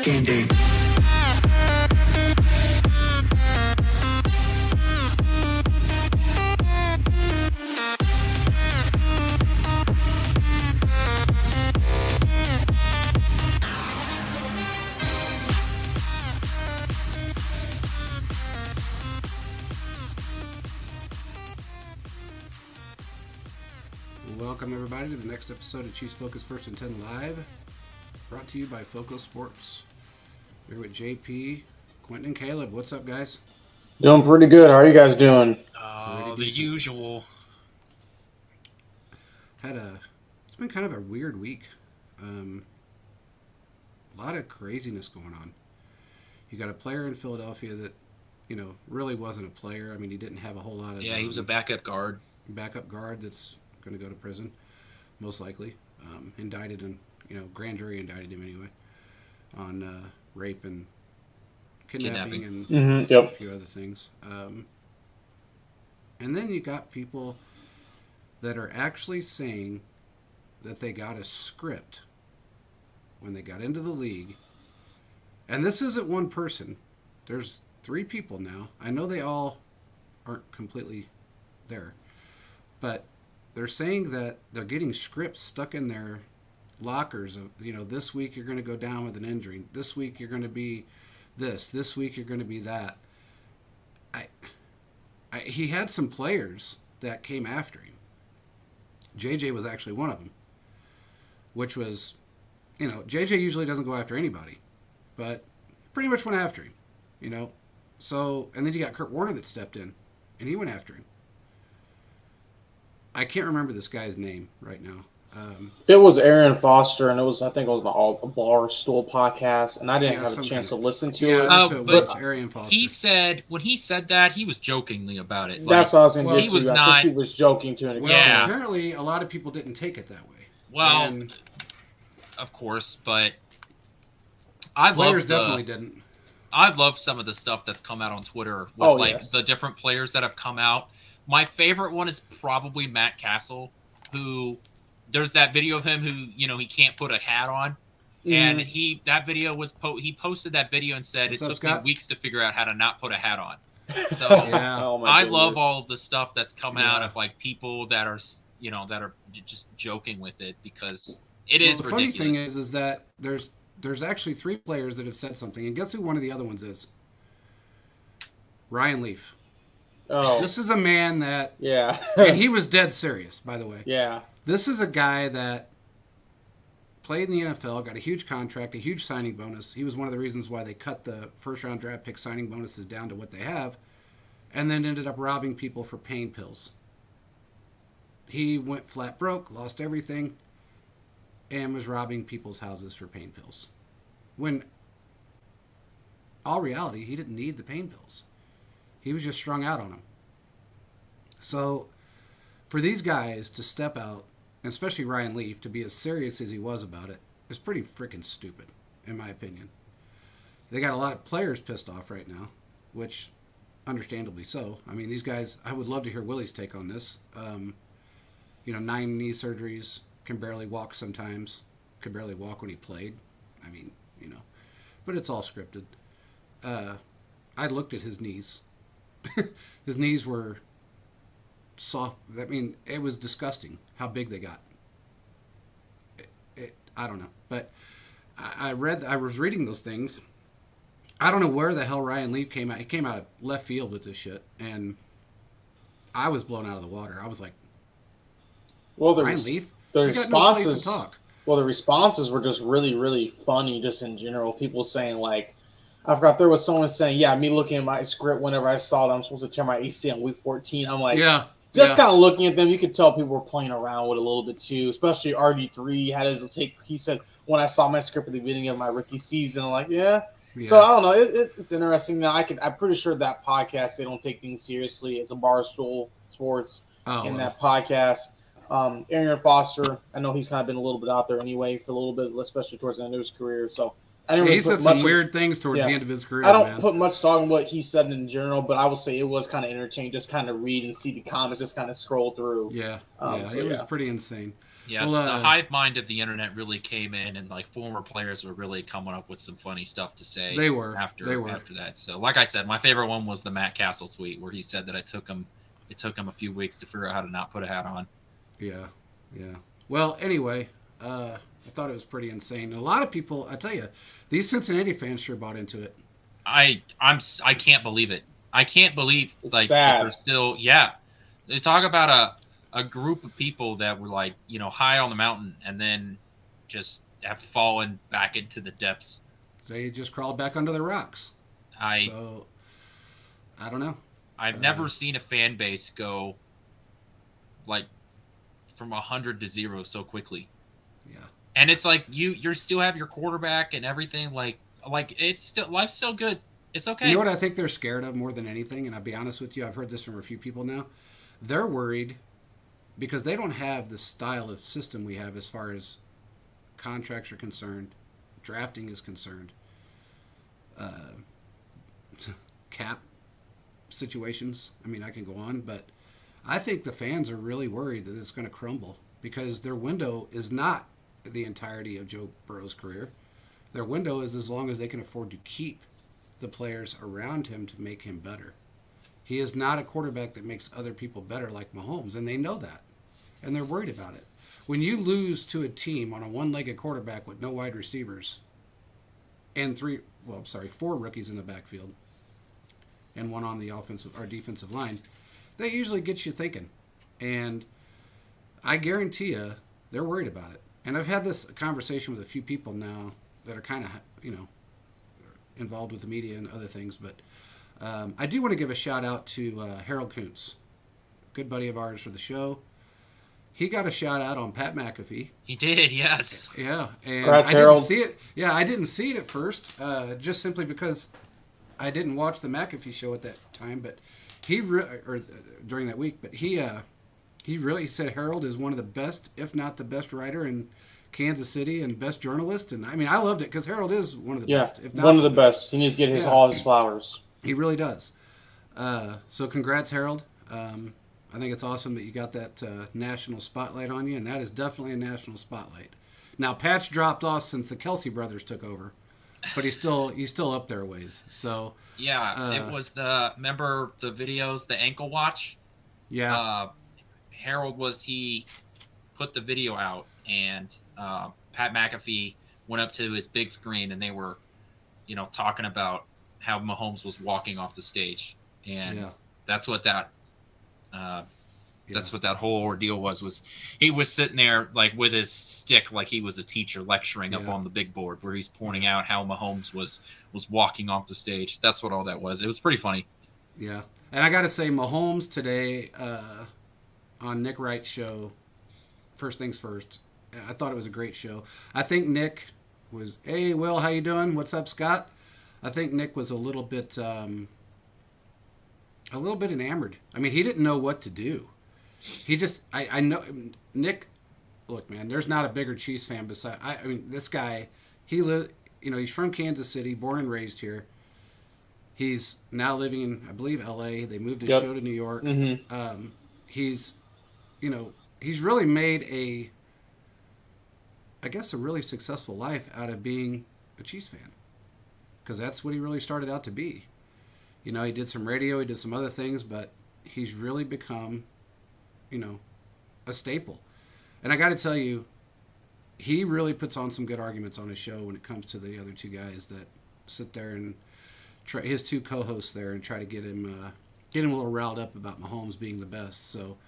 Game day. Welcome everybody to the next episode of Chiefs Focus First and 10 Live, brought to you by Foco Sports. We're with JP, Quentin, and Caleb. What's up, guys? Doing pretty good. How are you guys doing? The usual. It's been kind of a weird week. A lot of craziness going on. You got a player in Philadelphia that, really wasn't a player. I mean, he didn't have a whole lot of... Yeah, he was a backup guard. Backup guard that's going to go to prison, most likely. Indicted in, grand jury indicted him anyway on rape and kidnapping and a few other things. And then you got people that are actually saying that they got a script when they got into the league. And this isn't one person. There's 3 people now. I know they all aren't completely there. But they're saying that they're getting scripts stuck in their lockers of, this week you're going to go down with an injury. This week you're going to be this. This week you're going to be that. He had some players that came after him. JJ was actually one of them, which was, JJ usually doesn't go after anybody, but pretty much went after him, So, and then you got Kurt Warner that stepped in, and he went after him. I can't remember this guy's name right now. It was Aaron Foster, and I think it was a Barstool podcast, and I didn't have a chance to listen to it. But Aaron Foster. He said, when he said that, he was jokingly about it. That's what I was going to get to. He was I not. think he was joking to an extent. Yeah. Apparently, a lot of people didn't take it that way. Well, of course, but players definitely didn't. I love some of the stuff that's come out on Twitter with the different players that have come out. My favorite one is probably Matt Castle, who there's that video of him who, he can't put a hat on. Mm-hmm. And that video was he posted that video and said, "It took me weeks to figure out how to not put a hat on." So I love all of the stuff that's come out of people that are, that are just joking with it because it is ridiculous. The funny thing is that there's actually 3 players that have said something, and guess who one of the other ones is? Ryan Leaf. Oh. This is a man that... Yeah. And he was dead serious, by the way. Yeah. This is a guy that played in the NFL, got a huge contract, a huge signing bonus. He was one of the reasons why they cut the first-round draft pick signing bonuses down to what they have, and then ended up robbing people for pain pills. He went flat broke, lost everything, and was robbing people's houses for pain pills. When, all reality, he didn't need the pain pills. He was just strung out on them. So, for these guys to step out, and especially Ryan Leaf, to be as serious as he was about it, is pretty freaking stupid, in my opinion. They got a lot of players pissed off right now, which, understandably so. I mean, these guys, I would love to hear Willie's take on this. 9 knee surgeries, can barely walk sometimes, could barely walk when he played. I mean, but it's all scripted. I looked at his knees. His knees were soft. I mean, it was disgusting how big they got. I don't know, but I was reading those things. I don't know where the hell Ryan Leaf came out. He came out of left field with this shit, and I was blown out of the water. I was like, Ryan Leaf? The responses, the responses were just really, really funny just in general. People saying I forgot there was someone saying, me looking at my script whenever I saw that I'm supposed to tear my ACL in week 14. I'm like, kind of looking at them, you could tell people were playing around with it a little bit too, especially RG3 had his take. He said, when I saw my script at the beginning of my rookie season, I'm like, So I don't know. It's interesting. Now I'm pretty sure that podcast, they don't take things seriously. It's a Barstool Sports that podcast. Aaron Foster, I know he's kind of been a little bit out there anyway for a little bit, especially towards the end of his career. So He said some weird things towards the end of his career. I don't put much stock in what he said in general, but I would say it was kind of entertaining. Just kind of read and see the comments, just kind of scroll through. Yeah, it was pretty insane. Yeah, well, the hive mind of the internet really came in, and like former players were really coming up with some funny stuff to say. They were after that. So, like I said, my favorite one was the Matt Castle tweet where he said that it took him a few weeks to figure out how to not put a hat on. Yeah. Well, anyway, I thought it was pretty insane. A lot of people, I tell you, these Cincinnati fans sure bought into it. I can't believe it. I can't believe like they're still. They talk about a group of people that were like, high on the mountain and then just have fallen back into the depths. They just crawled back under the rocks. So I don't know. I've never seen a fan base go like from 100 to 0 so quickly. Yeah. And it's like you still have your quarterback and everything. Like it's still, life's still good. It's okay. You know what I think they're scared of more than anything? And I'll be honest with you, I've heard this from a few people now. They're worried because they don't have the style of system we have as far as contracts are concerned, drafting is concerned, cap situations. I mean, I can go on, but I think the fans are really worried that it's going to crumble because their window is not the entirety of Joe Burrow's career. Their window is as long as they can afford to keep the players around him to make him better. He is not a quarterback that makes other people better like Mahomes, and they know that, and they're worried about it. When you lose to a team on a one-legged quarterback with no wide receivers and 4 rookies in the backfield and one on the defensive line, that usually gets you thinking. And I guarantee you they're worried about it. And I've had this conversation with a few people now that are kind of, involved with the media and other things, but I do want to give a shout out to Harold Kuntz, good buddy of ours for the show. He got a shout out on Pat McAfee. He did, yes. Yeah, and Congrats, I didn't Harold. see it. Yeah, I didn't see it at first, just simply because I didn't watch the McAfee show at that time. But during that week. But he really said Harold is one of the best, if not the best writer in Kansas City and best journalist. And I mean, I loved it because Harold is one of the best, if not one of the best. He needs to get all his flowers. He really does. So congrats, Harold. I think it's awesome that you got that national spotlight on you, and that is definitely a national spotlight. Now, Pat's dropped off since the Kelsey brothers took over, but he's still up there a ways. So yeah, it was remember the videos, the ankle watch. Yeah, Harold he put the video out, and Pat McAfee went up to his big screen, and they were, talking about how Mahomes was walking off the stage, and that's what that. That's what that whole ordeal was he was sitting there like with his stick like he was a teacher lecturing up on the big board where he's pointing out how Mahomes was walking off the stage. That's what all that was. It was pretty funny. Yeah. And I got to say, Mahomes today on Nick Wright's show, First Things First, I thought it was a great show. I think Nick was, hey, Will, how you doing? What's up, Scott? I think Nick was a little bit enamored. I mean, he didn't know what to do. He just, I know, Nick, look, man, there's not a bigger Chiefs fan beside, I mean, this guy, he's from Kansas City, born and raised here. He's now living in, I believe, L.A. They moved his show to New York. Mm-hmm. He's really made a really successful life out of being a Chiefs fan. Because that's what he really started out to be. He did some radio, he did some other things, but he's really become, a staple. And I got to tell you, he really puts on some good arguments on his show when it comes to the other two guys that sit there and try, his two co-hosts there, and try to get him a little riled up about Mahomes being the best. So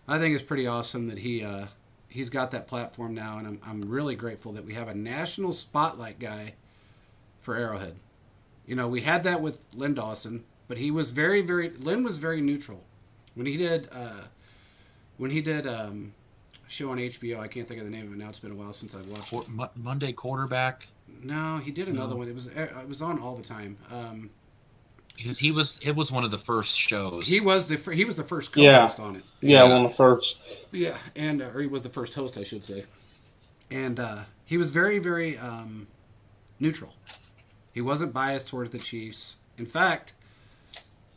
I think it's pretty awesome that he's got that platform now, and I'm really grateful that we have a national spotlight guy for Arrowhead. We had that with Lynn Dawson, but he was Lynn was very neutral. When he did a show on HBO, I can't think of the name of it now. It's been a while since I've watched it. Monday Quarterback. No, he did another one. It was on all the time. Because it was one of the first shows. He was the first co-host on it. Yeah, one of the first. Yeah, or he was the first host, I should say. And he was very, very neutral. He wasn't biased towards the Chiefs. In fact,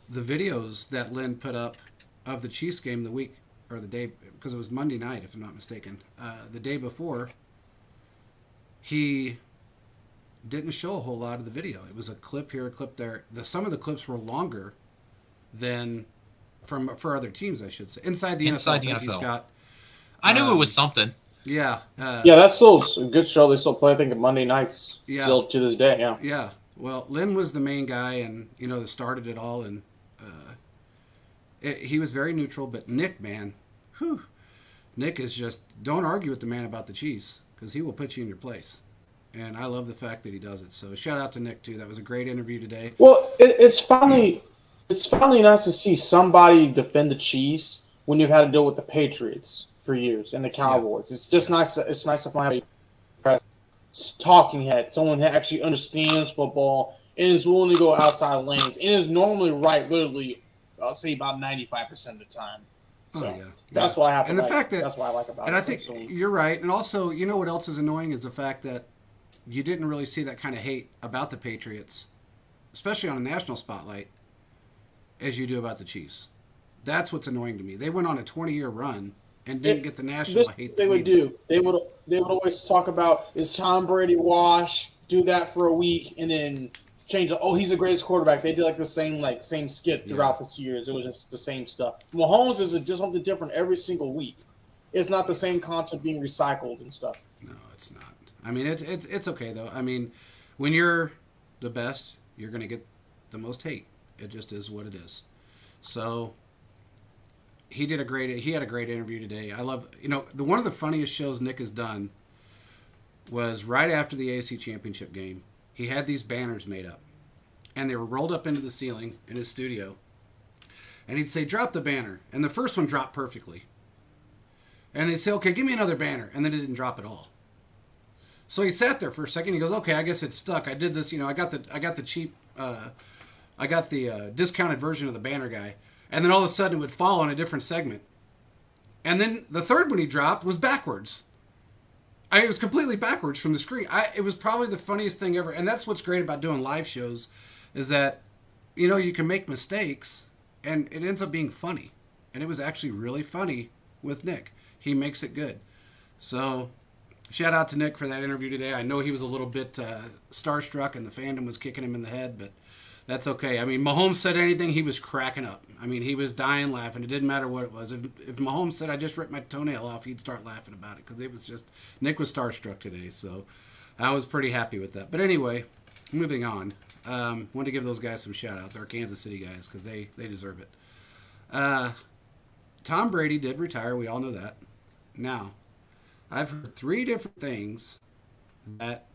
the videos that Lynn put up of the Chiefs game the week or the day, because it was Monday night, if I'm not mistaken, the day before, he didn't show a whole lot of the video. It was a clip here, a clip there. Some of the clips were longer than for other teams, I should say. Inside the NFL. He's got, I knew it was something. Yeah. Yeah, that's still a good show. They still play, I think, Monday nights still to this day, yeah. Yeah. Well, Lynn was the main guy and, that started it all. And he was very neutral. But Nick, man, Nick is just, don't argue with the man about the Chiefs because he will put you in your place. And I love the fact that he does it. So shout out to Nick, too. That was a great interview today. Well, it's finally nice to see somebody defend the Chiefs when you've had to deal with the Patriots for years and the Cowboys. Yeah. It's just nice. It's nice to find a talking head, someone that actually understands football and is willing to go outside lanes and is normally right, literally, I'll say about 95% of the time. So that's why I have. And the fact that that's why I like about it. And I think you're right. And also, what else is annoying is the fact that you didn't really see that kind of hate about the Patriots, especially on a national spotlight, as you do about the Chiefs. That's what's annoying to me. They went on a 20-year run and didn't get the national hate. They would do. They would always talk about, is Tom Brady wash? Do that for a week and then change it. Oh, he's the greatest quarterback. They did the same skit throughout this years. It was just the same stuff. Mahomes is just something different every single week. It's not the same concept being recycled and stuff. No, it's not. I mean, it's okay though. I mean, when you're the best, you're going to get the most hate. It just is what it is. So he had a great interview today. I love, one of the funniest shows Nick has done was right after the AFC Championship game. He had these banners made up, and they were rolled up into the ceiling in his studio. And he'd say, "Drop the banner," and the first one dropped perfectly. And they'd say, "Okay, give me another banner," and then it didn't drop at all. So he sat there for a second. He goes, "Okay, I guess it's stuck. I did this. I got the cheap, I got the discounted version of the banner guy." And then all of a sudden it would fall on a different segment. And then the third one he dropped was backwards. It was completely backwards from the screen. It was probably the funniest thing ever. And that's what's great about doing live shows is that, you can make mistakes and it ends up being funny. And it was actually really funny with Nick. He makes it good. So shout out to Nick for that interview today. I know he was a little bit starstruck and the fandom was kicking him in the head, but that's okay. I mean, Mahomes said anything, he was cracking up. I mean, he was dying laughing. It didn't matter what it was. If Mahomes said, "I just ripped my toenail off," he'd start laughing about it because it was just, Nick was starstruck today. So I was pretty happy with that. But anyway, moving on. Want to give those guys some shout outs, our Kansas City guys, because they deserve it. Tom Brady did retire. We all know that. Now, I've heard 3 different things that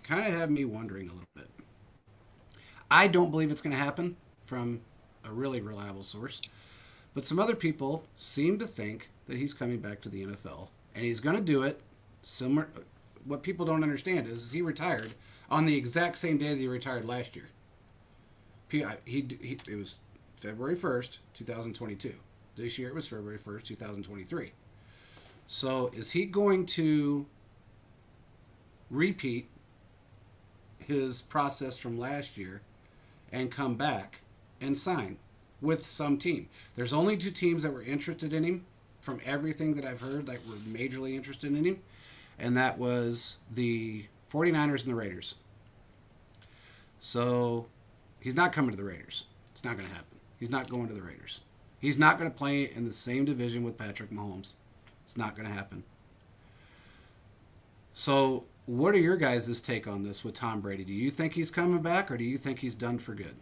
kind of have me wondering a little bit. I don't believe it's going to happen from a really reliable source. But some other people seem to think that he's coming back to the NFL. And he's going to do it similar. What people don't understand is he retired on the exact same day that he retired last year. It was February 1st, 2022. This year it was February 1st, 2023. So is he going to repeat his process from last year and come back and sign with some team? There's only 2 teams that were interested in him from everything that I've heard that were majorly interested in him, and that was the 49ers and the Raiders. So he's not coming to the Raiders. It's not going to happen. He's not going to the Raiders. He's not going to play in the same division with Patrick Mahomes. It's not going to happen. So what are your guys' take on this with Tom Brady? Do you think he's coming back, or do you think he's done for good?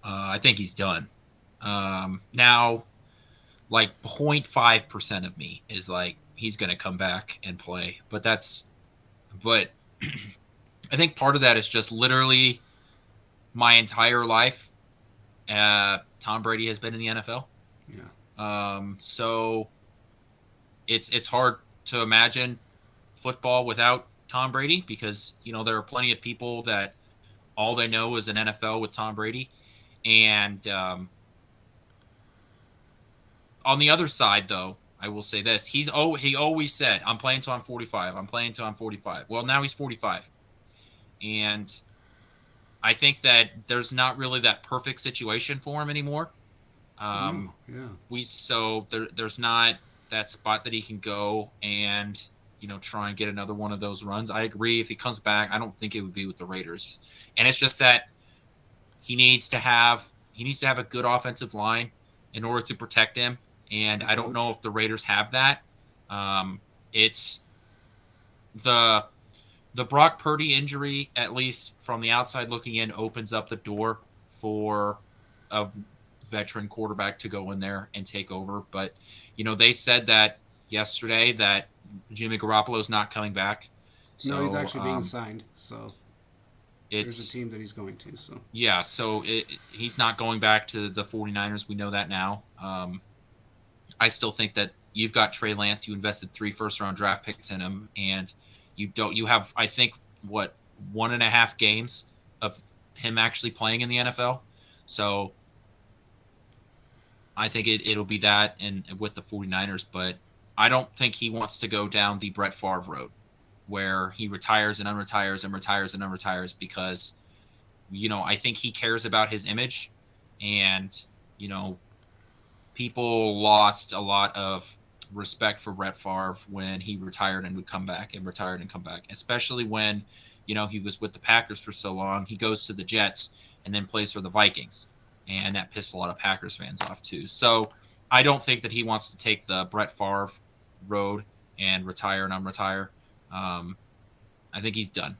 I think he's done. Now, 0.5% of me is he's going to come back and play. But I think part of that is just literally my entire life. Tom Brady has been in the NFL. Yeah. So it's hard to imagine football without Tom Brady because, there are plenty of people that all they know is an NFL with Tom Brady. And on the other side, though, I will say this. He always said, "I'm playing till I'm 45. I'm playing till I'm 45." Well, now he's 45. And I think that there's not really that perfect situation for him anymore. There's not that spot that he can go and try and get another one of those runs. I agree. If he comes back, I don't think it would be with the Raiders. And it's just that he needs to have a good offensive line in order to protect him. And I don't know if the Raiders have that. It's the Brock Purdy injury, at least from the outside looking in, opens up the door for a veteran quarterback to go in there and take over. But, they said that yesterday that Jimmy Garoppolo's not coming back. So, no, he's actually being signed. So there's a team that he's going to. So yeah, so he's not going back to the 49ers. We know that now. I still think that you've got Trey Lance. You invested 3 first-round draft picks in him, and you have, I think, 1.5 games of him actually playing in the NFL. So I think it'll be that and with the 49ers, but I don't think he wants to go down the Brett Favre road where he retires and unretires and retires and unretires because, I think he cares about his image and, people lost a lot of respect for Brett Favre when he retired and would come back and retired and come back, especially when, he was with the Packers for so long. He goes to the Jets and then plays for the Vikings. And that pissed a lot of Packers fans off too. So I don't think that he wants to take the Brett Favre road and retire and unretire. I think he's done.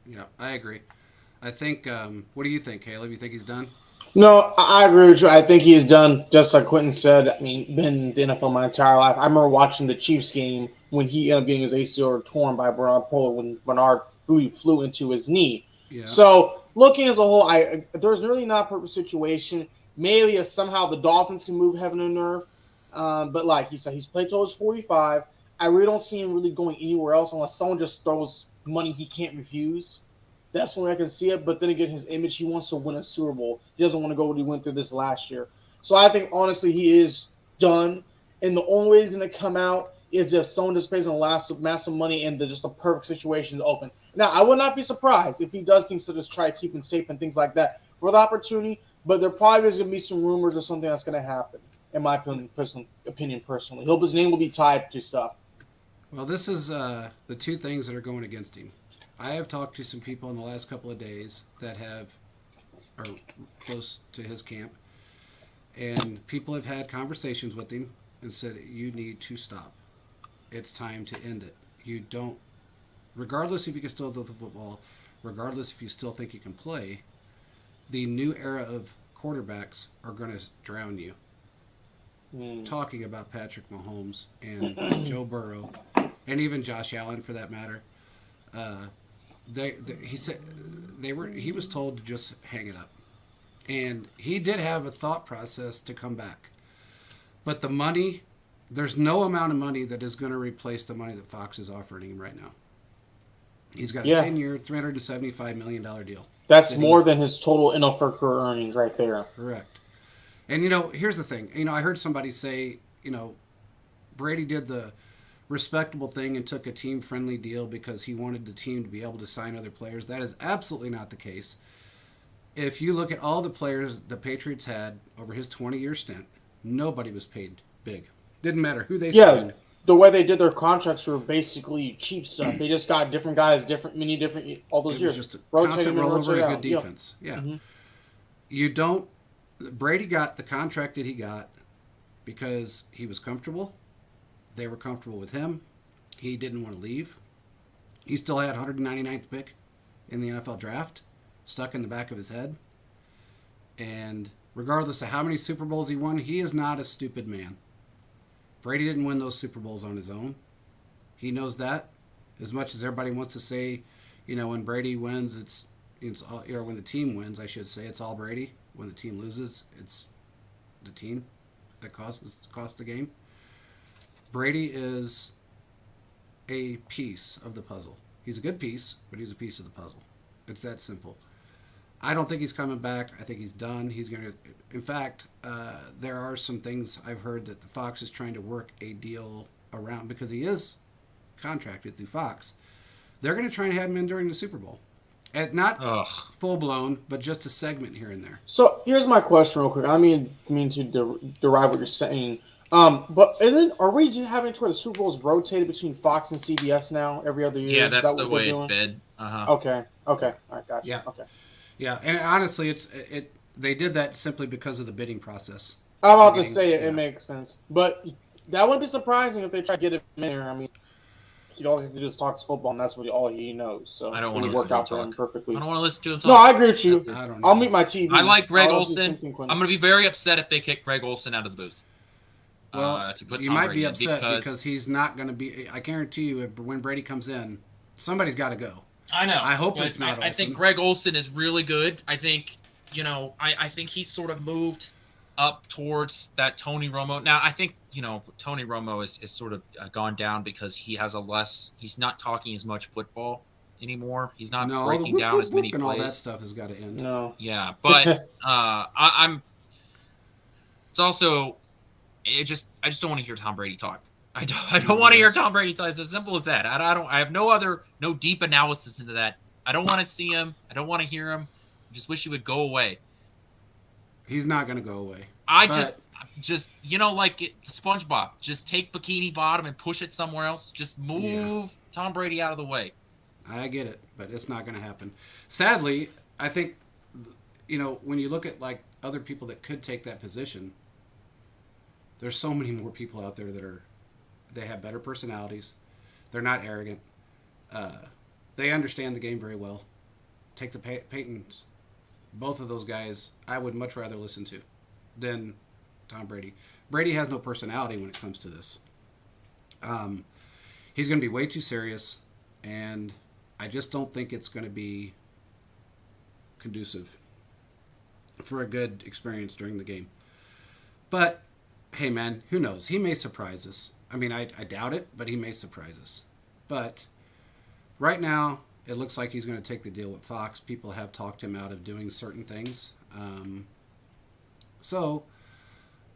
Yeah, I agree. I think, what do you think, Caleb? You think he's done? No, I agree with you. I think he is done. Just like Quentin said, I mean, been in the NFL my entire life. I remember watching the Chiefs game when he ended up getting his ACL torn by Bernard Pollard when Bernard flew into his knee. Yeah. So looking as a whole, there's really not a perfect situation. Maybe if somehow the Dolphins can move heaven and earth. But like he said, he's played till he's 45. I really don't see him really going anywhere else unless someone just throws money he can't refuse. That's the way I can see it. But then again, his image, he wants to win a Super Bowl. He doesn't want to go what he went through this last year. So I think, honestly, he is done. And the only way he's going to come out is if someone just pays him massive money and just a perfect situation to open. Now, I would not be surprised if he does things such as try to keep him safe and things like that for the opportunity. But there probably is going to be some rumors or something that's going to happen, in my opinion personally. Hope his name will be tied to stuff. Well, this is the two things that are going against him. I have talked to some people in the last couple of days that are close to his camp, and people have had conversations with him and said, you need to stop. It's time to end it. You don't, regardless if you can still do the football, regardless if you still think you can play, the new era of quarterbacks are going to drown you. Talking about Patrick Mahomes and Joe Burrow, and even Josh Allen for that matter. He was told to just hang it up, and he did have a thought process to come back, but the money, there's no amount of money that is going to replace the money that Fox is offering him right now. He's got a 10-year, $375 million deal. That's more than his total NFL career earnings right there. Correct. And here's the thing. I heard somebody say, Brady did the respectable thing and took a team-friendly deal because he wanted the team to be able to sign other players. That is absolutely not the case. If you look at all the players the Patriots had over his 20-year stint, nobody was paid big. Didn't matter who they signed. The way they did their contracts were basically cheap stuff. They just got different guys, all those years. Just a constant rollover and good defense. Yeah. Mm-hmm. Brady got the contract that he got because he was comfortable. They were comfortable with him. He didn't want to leave. He still had 199th pick in the NFL draft stuck in the back of his head. And regardless of how many Super Bowls he won, he is not a stupid man. Brady didn't win those Super Bowls on his own. He knows that. As much as everybody wants to say, when Brady wins, it's all, when the team wins, I should say, it's all Brady. When the team loses, it's the team that costs the game. Brady is a piece of the puzzle. He's a good piece, but he's a piece of the puzzle. It's that simple. I don't think he's coming back. I think he's done. He's going to. In fact, there are some things I've heard that the Fox is trying to work a deal around because he is contracted through Fox. They're going to try and have him in during the Super Bowl. Not full blown, but just a segment here and there. So here's my question, real quick. I mean to derive what you're saying. But are we just having to where the Super Bowl is rotated between Fox and CBS now every other year? Yeah, that's the way it's been. Okay. All right, gotcha. Yeah. Okay. Yeah, and honestly, they did that simply because of the bidding process. I'm about to say it makes sense, but that wouldn't be surprising if they try to get him in there. I mean, all he has to do is talk football, and that's all he knows. So I don't want to work out for him perfectly. I don't want to listen to him talk. No, I agree with you. I'll mute my TV. I like Greg Olsen. I'm going to be very upset if they kick Greg Olsen out of the booth. Well, you might be upset because he's not going to be. I guarantee you, when Brady comes in, somebody's got to go. I know. I hope it's not Olsen. I think Greg Olsen is really good. I think, I think he's sort of moved up towards that Tony Romo. Now, I think, Tony Romo is sort of gone down because he's not talking as much football anymore. He's not breaking down as many plays. All that stuff has got to end. No. Yeah, but it's also, I just don't want to hear Tom Brady talk. I don't want to hear Tom Brady talk. It's as simple as that. I have no deep analysis into that. I don't want to see him. I don't want to hear him. I just wish he would go away. He's not going to go away. Just like SpongeBob, just take Bikini Bottom and push it somewhere else. Just move Tom Brady out of the way. I get it, but it's not going to happen. Sadly, I think, when you look at like other people that could take that position, there's so many more people out there they have better personalities. They're not arrogant. They understand the game very well. Take the Peytons. Both of those guys, I would much rather listen to than Tom Brady. Brady has no personality when it comes to this. He's going to be way too serious, and I just don't think it's going to be conducive for a good experience during the game. But, hey, man, who knows? He may surprise us. I mean, I doubt it, but he may surprise us. But right now, it looks like he's going to take the deal with Fox. People have talked him out of doing certain things. So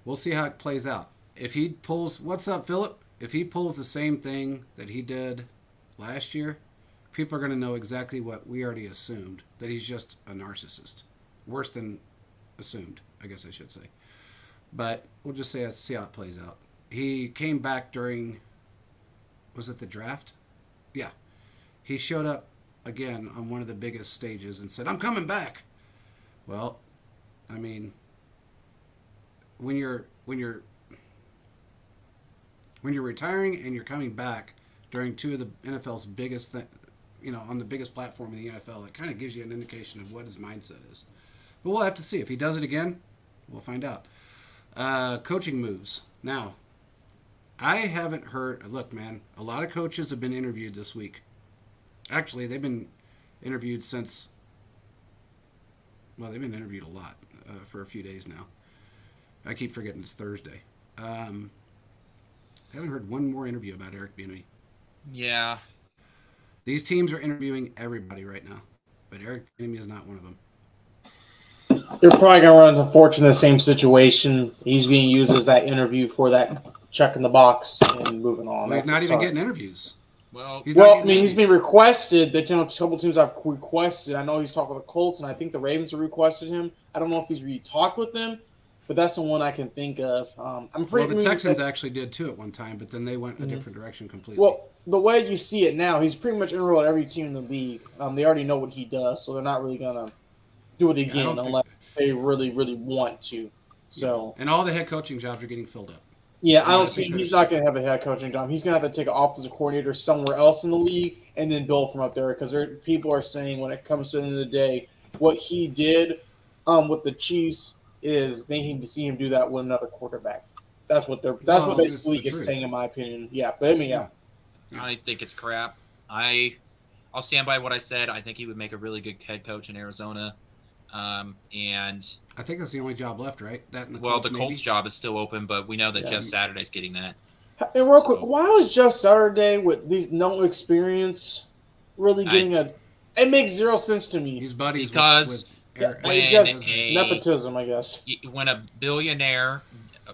we'll see how it plays out. If he pulls, what's up, Philip? If he pulls the same thing that he did last year, people are going to know exactly what we already assumed, that he's just a narcissist. Worse than assumed, I guess I should say. But we'll just see how it plays out. He came back during, was it the draft? Yeah. He showed up again on one of the biggest stages and said, "I'm coming back." Well, I mean, when you're retiring and you're coming back during two of the NFL's biggest on the biggest platform in the NFL, it kind of gives you an indication of what his mindset is. But we'll have to see. If he does it again, we'll find out. Coaching moves. Now, I haven't heard... Look, man, a lot of coaches have been interviewed this week. Actually, they've been interviewed since... Well, they've been interviewed a lot for a few days now. I keep forgetting it's Thursday. I haven't heard one more interview about Eric Bieniemy. Yeah. These teams are interviewing everybody right now, but Eric Bieniemy is not one of them. They're probably going to run into unfortunately the same situation. He's being used as that interview for that check in the box and moving on. Well, he's not even getting interviews. He's been requested. A couple teams have requested. I know he's talked with the Colts, and I think the Ravens have requested him. I don't know if he's really talked with them, but that's the one I can think of. The Texans actually did too at one time, but then they went a different direction completely. Well, the way you see it now, he's pretty much enrolled every team in the league. They already know what he does, so they're not really going to do it again unless they really, really want to. So, and all the head coaching jobs are getting filled up. Yeah, I don't see he's not going to have a head coaching job. He's going to have to take an offensive coordinator somewhere else in the league and then build from up there because people are saying when it comes to the end of the day, what he did with the Chiefs is they need to see him do that with another quarterback. That's what basically league is saying, in my opinion. Yeah, but I think it's crap. I'll stand by what I said. I think he would make a really good head coach in Arizona. And I think that's the only job left, right? The Colts job is still open, but we know that Jeff Saturday's getting that. And real quick, why was Jeff Saturday with these no experience really getting it makes zero sense to me. He's buddies because just nepotism, I guess. When a billionaire,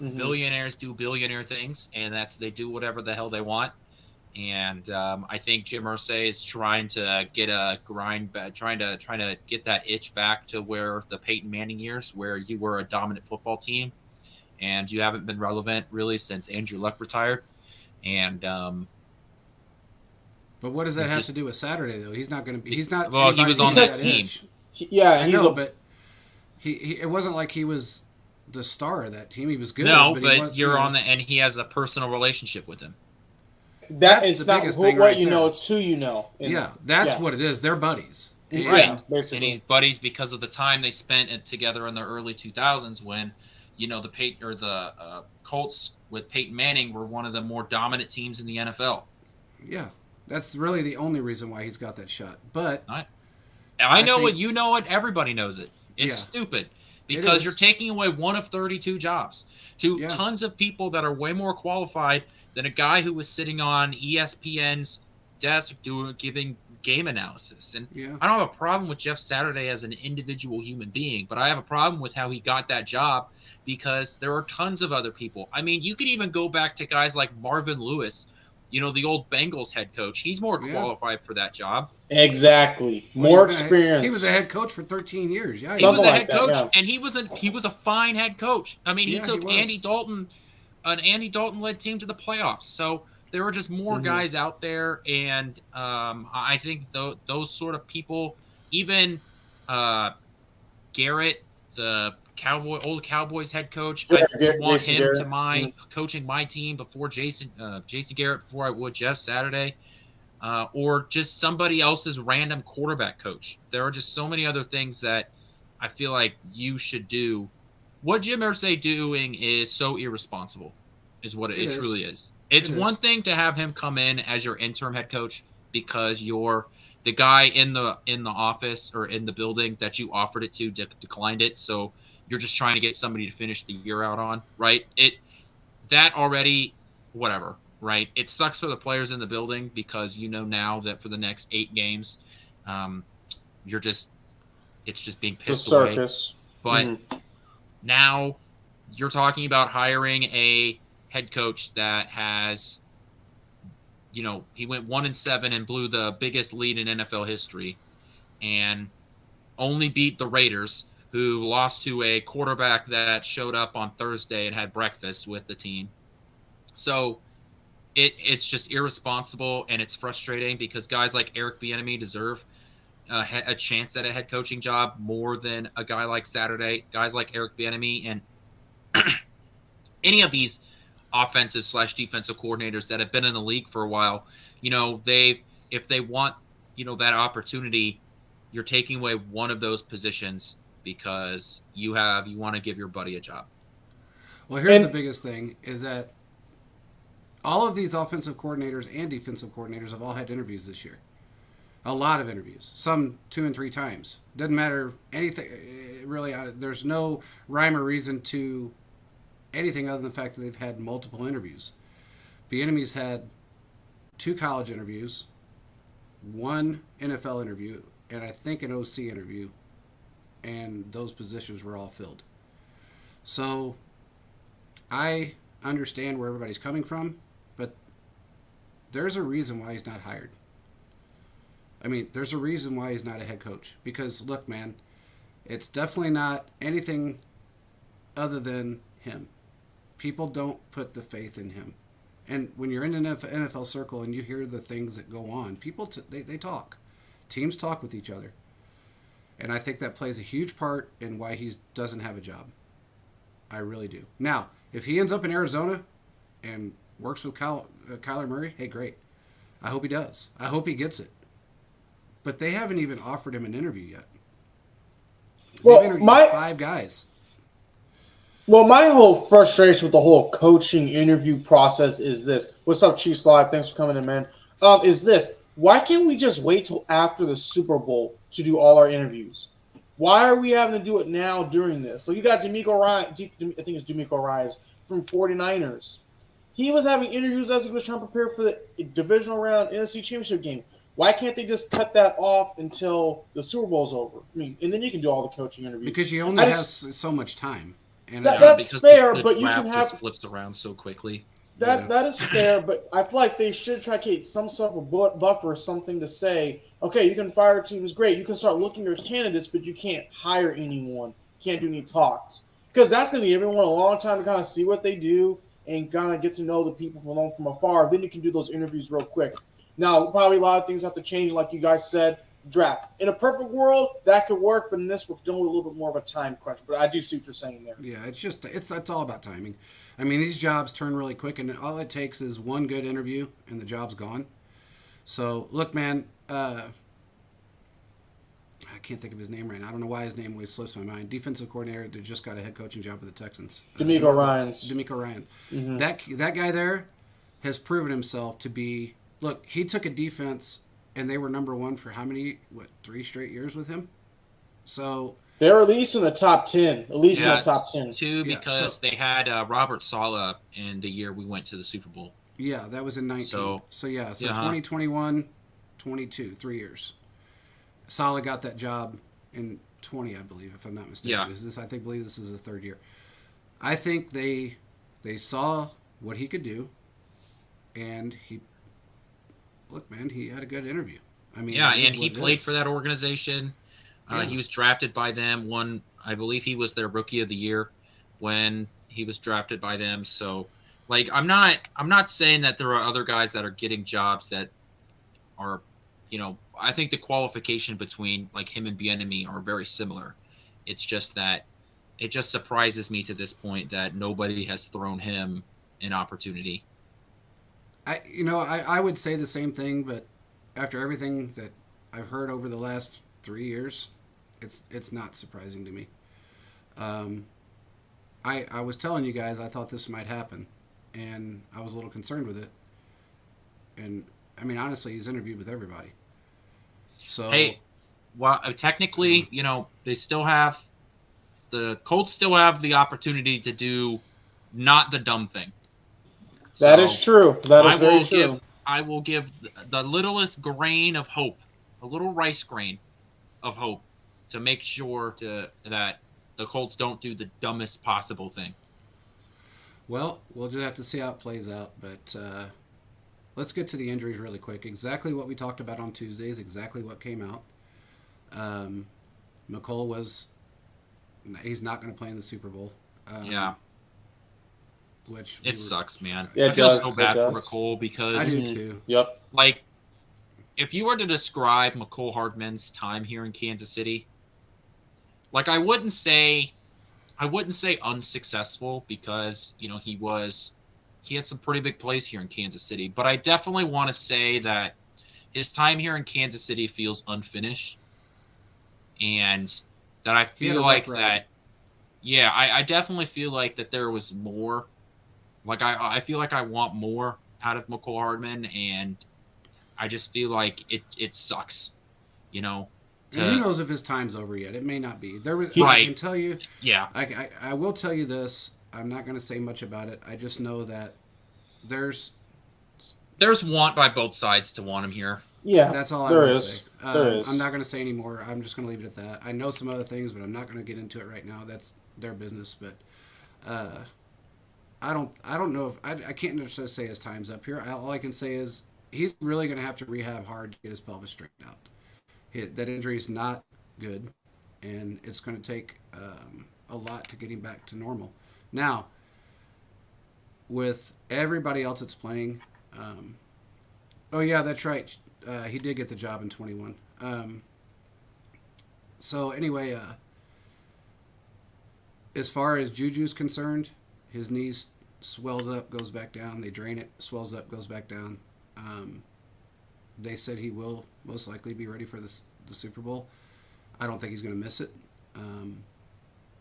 billionaires do billionaire things, and they do whatever the hell they want. And I think Jim Irsay is trying to get a grind back, trying to get that itch back to where the Peyton Manning years, where you were a dominant football team, and you haven't been relevant really since Andrew Luck retired. And but what does that have to do with Saturday though? He's not going to be. He's not. Well, he was on that team. I know, but he. It wasn't like he was the star of that team. He was good. No, but you're on the, and he has a personal relationship with him. That's the biggest thing right you know, it's who you know. That's what it is. They're buddies. Right. And he's buddies because of the time they spent together in the early 2000s when, the Colts with Peyton Manning were one of the more dominant teams in the NFL. Yeah. That's really the only reason why he's got that shot. But I know it, you know it, everybody knows it. It's stupid. Because you're taking away one of 32 jobs to tons of people that are way more qualified than a guy who was sitting on ESPN's desk giving game analysis. And I don't have a problem with Jeff Saturday as an individual human being, but I have a problem with how he got that job because there are tons of other people. I mean, you could even go back to guys like Marvin Lewis, the old Bengals head coach. He's more qualified for that job. Exactly. More experience. He was a head coach for 13 years. Yeah, he was a head coach, and he was a fine head coach. I mean, he took Andy Dalton, an Andy Dalton-led team to the playoffs. So there were just more guys out there, and I think those sort of people, even Garrett, the old Cowboys head coach, I want Jason him Garrett. Coaching my team before Jason Garrett, before I would Jeff Saturday. Or just somebody else's random quarterback coach. There are just so many other things that I feel like you should do. What Jim Irsay doing is so irresponsible, is what it truly is. It's one thing to have him come in as your interim head coach because you're the guy in the office or in the building that you offered it to declined it. So you're just trying to get somebody to finish the year out on, right? That already, whatever. Right. It sucks for the players in the building because now that for the next 8 games, it's just being pissed away. But now you're talking about hiring a head coach that has, he went 1-7 and blew the biggest lead in NFL history and only beat the Raiders, who lost to a quarterback that showed up on Thursday and had breakfast with the team. So it's just irresponsible, and it's frustrating because guys like Eric Bieniemy deserve a chance at a head coaching job more than a guy like Saturday. Guys like Eric Bieniemy and any of these offensive/defensive coordinators that have been in the league for a while, if they want, that opportunity, you're taking away one of those positions because you want to give your buddy a job. Well, here's the biggest thing is that all of these offensive coordinators and defensive coordinators have all had interviews this year. A lot of interviews, some 2 and 3 times. Doesn't matter anything, really. There's no rhyme or reason to anything other than the fact that they've had multiple interviews. Bieniemy's had 2 college interviews, 1 NFL interview, and I think an OC interview, and those positions were all filled. So I understand where everybody's coming from, but there's a reason why he's not hired. I mean, there's a reason why he's not a head coach. Because, look, man, it's definitely not anything other than him. People don't put the faith in him. And when you're in an NFL circle and you hear the things that go on, people, they talk. Teams talk with each other. And I think that plays a huge part in why he doesn't have a job. I really do. Now, if he ends up in Arizona and works with Kyler Murray, hey, great. I hope he does. I hope he gets it. But they haven't even offered him an interview yet. They've interviewed 5 guys. Well, my whole frustration with the whole coaching interview process is this. What's up, Chiefs Live? Thanks for coming in, man. Is this. Why can't we just wait till after the Super Bowl to do all our interviews? Why are we having to do it now during this? So you got DeMeco Ryan, I think it's DeMeco Ryans from 49ers. He was having interviews as he was trying to prepare for the divisional round NFC Championship game. Why can't they just cut that off until the Super Bowl's over? I mean, and then you can do all the coaching interviews. Because you only have so much time. And that's fair, but you can have just flips around so quickly. That is fair, but I feel like they should try to create some sort of a buffer or something to say, okay, you can fire teams, great. You can start looking at your candidates, but you can't hire anyone. You can't do any talks. Because that's going to give everyone a long time to kind of see what they do and kind of get to know the people from afar. Then you can do those interviews real quick. Now, probably a lot of things have to change, like you guys said. Draft. In a perfect world, that could work, but in this, we're doing a little bit more of a time crunch. But I do see what you're saying there. Yeah, it's all about timing. I mean, these jobs turn really quick, and all it takes is one good interview, and the job's gone. So, look, man, I can't think of his name right now. I don't know why his name always slips my mind. Defensive coordinator that just got a head coaching job with the Texans. DeMeco Ryans. DeMeco Ryan. Mm-hmm. That guy there has proven himself to be. Look, he took a defense. And they were number one for how many? 3 straight years with him? So they're at least in the top 10. At least in the top 10. 2 because they had Robert Saleh in the year we went to the Super Bowl. Yeah, that was in 19. So 2021, 22, 3 years. Saleh got that job in 20, I believe, if I'm not mistaken. Yeah. I believe this is his 3rd year. I think they saw what he could do, and he. Look, man, he had a good interview. I mean, and he played for that organization. He was drafted by them. I believe he was their rookie of the year when he was drafted by them. So, like, I'm not saying that there are other guys that are getting jobs that are, I think the qualification between like him and Bieniemy are very similar. It's just that it just surprises me to this point that nobody has thrown him an opportunity. I would say the same thing, but after everything that I've heard over the last 3 years, it's not surprising to me. I was telling you guys I thought this might happen, and I was a little concerned with it. And I mean, honestly, he's interviewed with everybody. So technically, they still have the Colts still have the opportunity to do not the dumb thing. That is true. That is very true. I will give the littlest grain of hope, a little rice grain of hope, to make sure that the Colts don't do the dumbest possible thing. Well, we'll just have to see how it plays out. But let's get to the injuries really quick. Exactly what we talked about on Tuesday is exactly what came out. McColl he's not going to play in the Super Bowl. Which sucks, man. Yeah, I feel so bad for McColl because I do too. Yep. Like, if you were to describe McCole Hardman's time here in Kansas City, like I wouldn't say unsuccessful because he had some pretty big plays here in Kansas City, but I definitely want to say that his time here in Kansas City feels unfinished, and that I feel like that. Yeah, I definitely feel like that there was more. Like, I feel like I want more out of McCole Hardman, and I just feel like it sucks, And who knows if his time's over yet? It may not be. I can tell you. Yeah. I will tell you this. I'm not going to say much about it. I just know that there's want by both sides to want him here. Yeah, that's all I want to say. There is. I'm not going to say any more. I'm just going to leave it at that. I know some other things, but I'm not going to get into it right now. That's their business. But I don't know if I can't necessarily say his time's up here. All I can say is he's really going to have to rehab hard to get his pelvis straightened out. That injury is not good, and it's going to take a lot to get him back to normal. Now, with everybody else that's playing, oh yeah, that's right. He did get the job in 21. So anyway, as far as Juju's concerned, his knees swells up, goes back down. They drain it, swells up, goes back down. They said he will most likely be ready for the Super Bowl. I don't think he's going to miss it.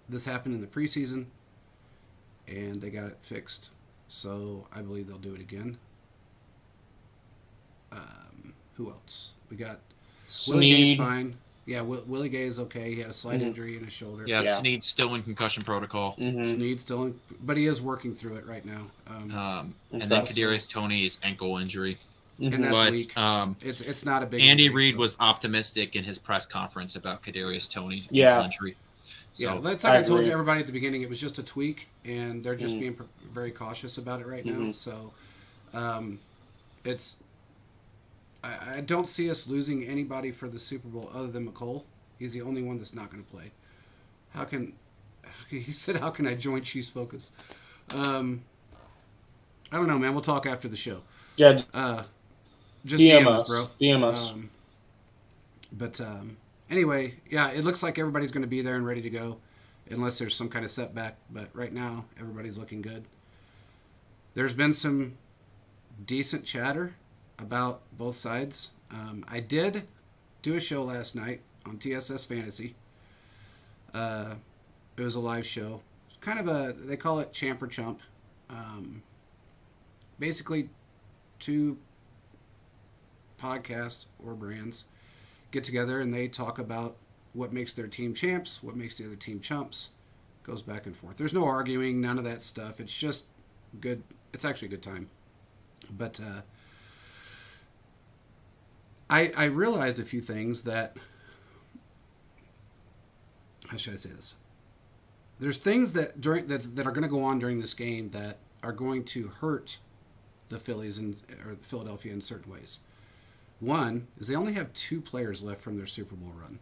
This happened in the preseason, and they got it fixed. So I believe they'll do it again. Who else? We got Willie Gay's fine. Yeah, Willie Gay is okay. He had a slight injury in his shoulder. Yeah, Snead's still in concussion protocol. Snead's still in, but he is working through it right now. And then Kadarius Toney's ankle injury. And that's weak. It's not a big Andy injury, Reid was optimistic in his press conference about Kadarius Toney's ankle injury. So, yeah, that's like I told you everybody at the beginning. It was just a tweak, and they're just being very cautious about it right now. So, it's. I don't see us losing anybody for the Super Bowl other than McCole. He's the only one that's not going to play. He said, "How can I join Chiefs Focus?" I don't know, man. We'll talk after the show. Yeah. Just DM us, bro. DM us. But anyway, yeah, it looks like everybody's going to be there and ready to go, unless there's some kind of setback. But right now, everybody's looking good. There's been some decent chatter about both sides. I did do a show last night on TSS Fantasy. It was a live show. Kind of they call it Champ or Chump. Basically, two podcasts or brands get together and they talk about what makes their team champs, what makes the other team chumps. Goes back and forth. There's no arguing, none of that stuff. It's just good. It's actually a good time. But I realized a few things that, how should I say this? There's things that are going to go on during this game that are going to hurt the Phillies or Philadelphia in certain ways. One is they only have 2 players left from their Super Bowl run.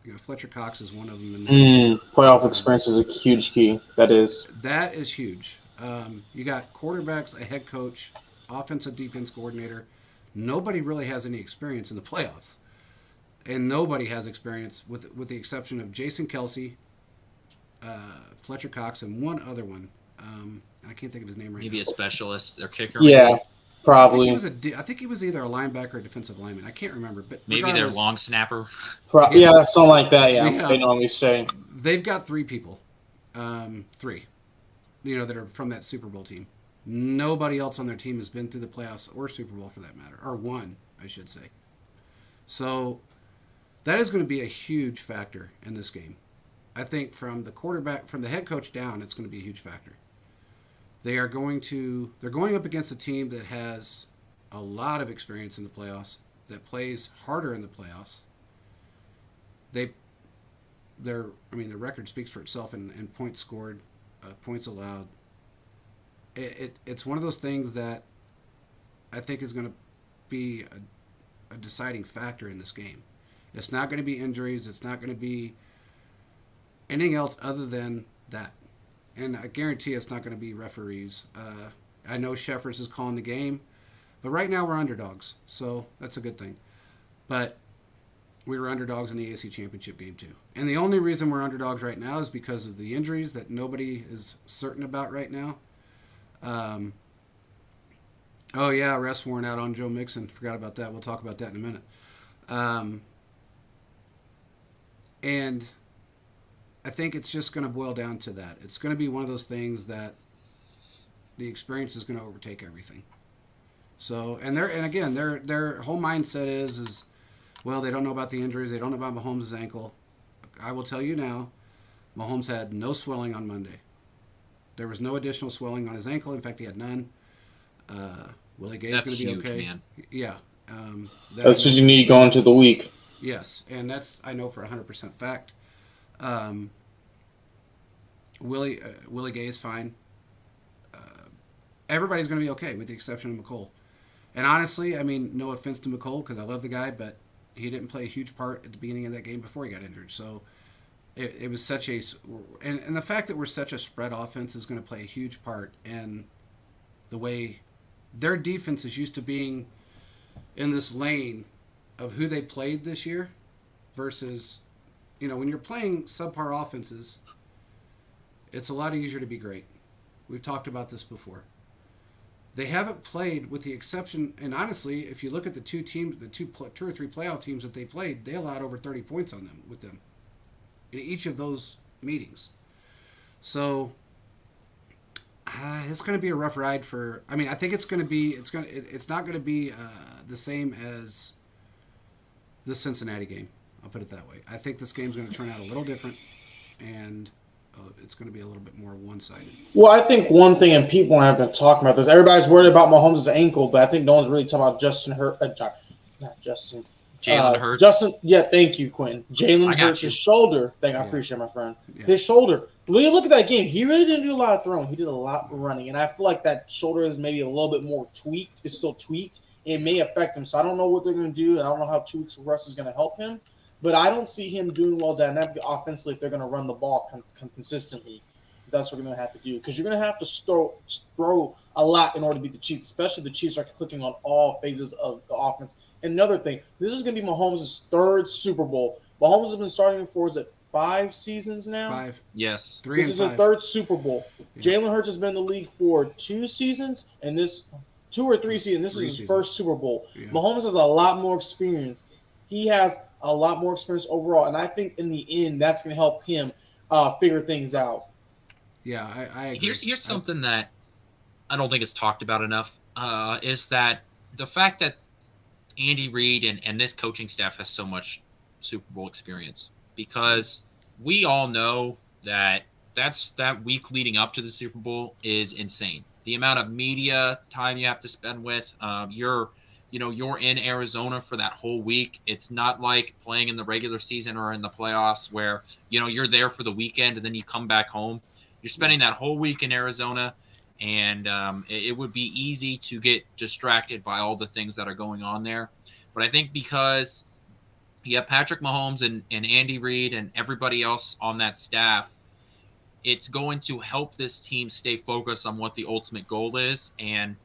You know, Fletcher Cox is one of them. Playoff experience is a huge key. That is huge. You got quarterbacks, a head coach, offensive defense coordinator. Nobody really has any experience in the playoffs, and nobody has experience with the exception of Jason Kelce, Fletcher Cox, and one other one. I can't think of his name right now. Maybe a specialist, their kicker. Yeah, maybe. probably. I think he was either a linebacker or defensive lineman. I can't remember, but maybe their long snapper. Yeah, something like that. Yeah, they normally stay. They've got 3 people, 3, that are from that Super Bowl team. Nobody else on their team has been through the playoffs or Super Bowl for that matter, or won, I should say. So that is going to be a huge factor in this game. I think from the quarterback, from the head coach down, it's going to be a huge factor. They're going up against a team that has a lot of experience in the playoffs, that plays harder in the playoffs. The record speaks for itself in points scored, points allowed. It's one of those things that I think is going to be a deciding factor in this game. It's not going to be injuries. It's not going to be anything else other than that. And I guarantee it's not going to be referees. I know Sheffers is calling the game, but right now we're underdogs, so that's a good thing. But we were underdogs in the AFC Championship game too. And the only reason we're underdogs right now is because of the injuries that nobody is certain about right now. Rest warrant out on Joe Mixon. Forgot about that. We'll talk about that in a minute. And I think it's just going to boil down to that. It's going to be one of those things that the experience is going to overtake everything. So, their whole mindset is, well, they don't know about the injuries. They don't know about Mahomes' ankle. I will tell you now, Mahomes had no swelling on Monday. There was no additional swelling on his ankle. In fact, he had none. Willie Gay is going to be okay. Man. Yeah. That's what you need going to the week. Yes, and that's, I know for 100% fact. Willie Gay is fine. Everybody's going to be okay with the exception of McCole. And honestly, no offense to McCole because I love the guy, but he didn't play a huge part at the beginning of that game before he got injured. So it was such a and the fact that we're such a spread offense is going to play a huge part in the way their defense is used to being in this lane of who they played this year versus, when you're playing subpar offenses, it's a lot easier to be great. We've talked about this before. They haven't played, with the exception, and honestly, if you look at the two or three playoff teams that they played, they allowed over 30 points on them with them in each of those meetings. So it's going to be a rough ride for. I think it's going to be. It's not going to be the same as the Cincinnati game. I'll put it that way. I think this game's going to turn out a little different, and it's going to be a little bit more one-sided. Well, I think one thing, and people have been talking about this, everybody's worried about Mahomes' ankle, but I think no one's really talking about Jalen Hurts. Justin, thank you, Quinn. Jalen Hurts' shoulder. I appreciate my friend. Yeah. His shoulder. Look at that game. He really didn't do a lot of throwing. He did a lot of running. And I feel like that shoulder is maybe a little bit more tweaked. It's still tweaked. It may affect him. So I don't know what they're going to do. I don't know how 2 weeks of rest is going to help him. But I don't see him doing well dynamically offensively if they're going to run the ball consistently. That's what we're going to have to do. Because you're going to have to throw a lot in order to beat the Chiefs, especially the Chiefs are clicking on all phases of the offense. And another thing, this is going to be Mahomes' 3rd Super Bowl. Mahomes has been starting for, is it 5 seasons now? 5. Yes. 3 This and is 5. his 3rd Super Bowl. Yeah. Jalen Hurts has been in the league for 2 seasons, and this 2 or 3 seasons. This is his first Super Bowl. Yeah. Mahomes has a lot more experience. He has a lot more experience overall, and I think in the end that's going to help him figure things out. Yeah, I agree. Here's something that I don't think is talked about enough, is that the fact that Andy Reid and this coaching staff has so much Super Bowl experience, because we all know that that week leading up to the Super Bowl is insane. The amount of media time you have to spend with, you're in Arizona for that whole week. It's not like playing in the regular season or in the playoffs where, you're there for the weekend and then you come back home. You're spending that whole week in Arizona, and it would be easy to get distracted by all the things that are going on there. But I think because you have Patrick Mahomes and Andy Reid and everybody else on that staff, it's going to help this team stay focused on what the ultimate goal is. And,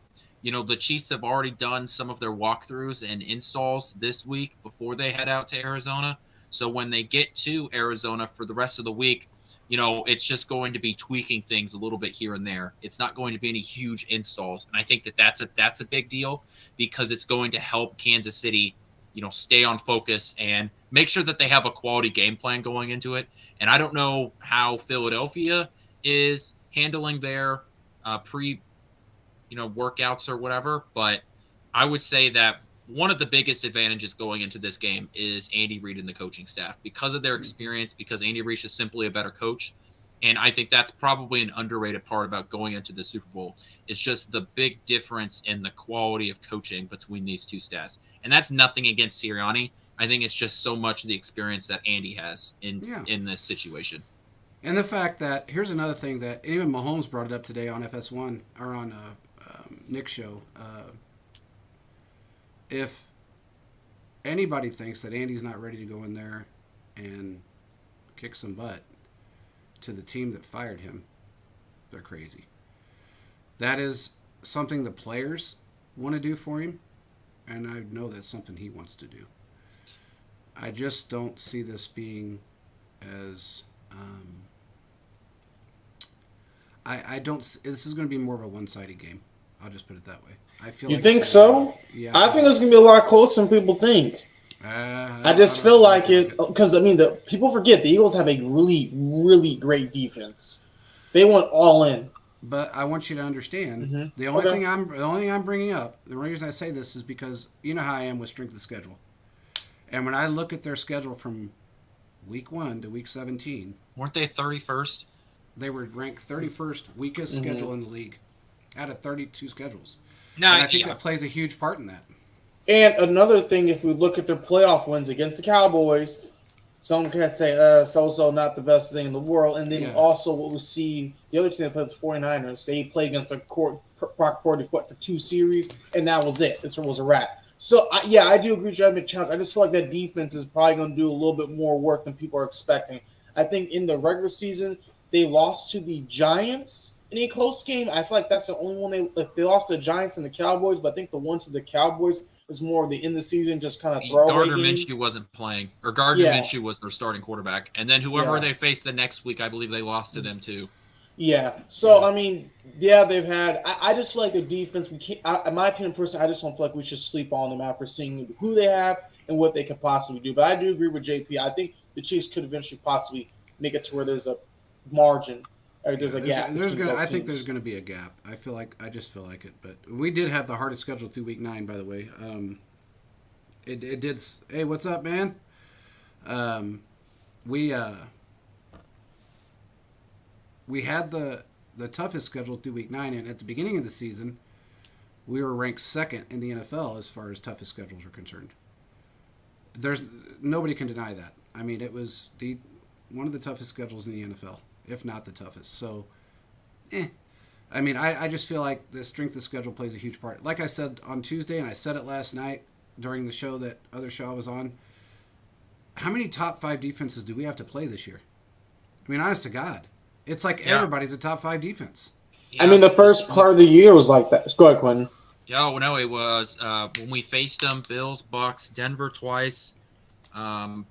the Chiefs have already done some of their walkthroughs and installs this week before they head out to Arizona. So when they get to Arizona for the rest of the week, it's just going to be tweaking things a little bit here and there. It's not going to be any huge installs. And I think that's a big deal, because it's going to help Kansas City, stay on focus and make sure that they have a quality game plan going into it. And I don't know how Philadelphia is handling their workouts or whatever, but I would say that one of the biggest advantages going into this game is Andy Reid and the coaching staff, because of their experience, because Andy Reid is simply a better coach. And I think that's probably an underrated part about going into the Super Bowl, is just the big difference in the quality of coaching between these two staffs. And that's nothing against Sirianni. I think it's just so much of the experience that Andy has in this situation. And the fact that, here's another thing that even Mahomes brought it up today on FS1, or on Nick's show. If anybody thinks that Andy's not ready to go in there and kick some butt to the team that fired him, they're crazy. That is something the players want to do for him, and I know that's something he wants to do. I just don't see this being as... I don't... This is going to be more of a one-sided game. I'll just put it that way. I feel. You think so? Yeah. I think it's gonna be a lot closer than people think. I just feel like it, because the people forget the Eagles have a really, really great defense. They went all in. But I want you to understand, the only thing I'm bringing up, the only reason I say this is because you know how I am with strength of schedule, and when I look at their schedule from week 1 to week 17, weren't they 31st? They were ranked 31st weakest schedule in the league, out of 32 schedules. No, and I think that plays a huge part in that. And another thing, if we look at their playoff wins against the Cowboys, some can say, so not the best thing in the world. And then also what we see, the other team that played the 49ers, they played against Brock Purdy for 2 series, and that was it. It was a wrap. So, I do agree with you. I just feel like that defense is probably going to do a little bit more work than people are expecting. I think in the regular season, they lost to the Giants in a close game. I feel like that's the only one they lost to the Giants and the Cowboys, but I think the one to the Cowboys was more of the end of the season, just kind of throwaway Gardner Minshew wasn't playing, or Gardner Minshew was their starting quarterback, and then whoever they faced the next week, I believe they lost to them too. Yeah. So I mean, they've had. I just feel like the defense. We can't. In my opinion, personally, I just don't feel like we should sleep on them after seeing who they have and what they could possibly do. But I do agree with JP. I think the Chiefs could eventually possibly make it to where there's a margin. There's a gap. I think there's going to be a gap. I just feel like it. But we did have the hardest schedule through week 9, by the way. It did. Hey, what's up, man? We had the toughest schedule through week 9, and at the beginning of the season, we were ranked 2nd in the NFL as far as toughest schedules are concerned. there's nobody can deny that. I mean, it was one of the toughest schedules in the NFL, if not the toughest. So, I mean, I just feel like the strength of schedule plays a huge part. Like I said on Tuesday, and I said it last night during the show, that other show I was on, how many top 5 defenses do we have to play this year? I mean, honest to God, it's like everybody's a top 5 defense. Yeah. I mean, the first part of the year was like that. Go ahead, Quinn. Yeah, well, no, it was when we faced them, Bills, Bucks, Denver twice. San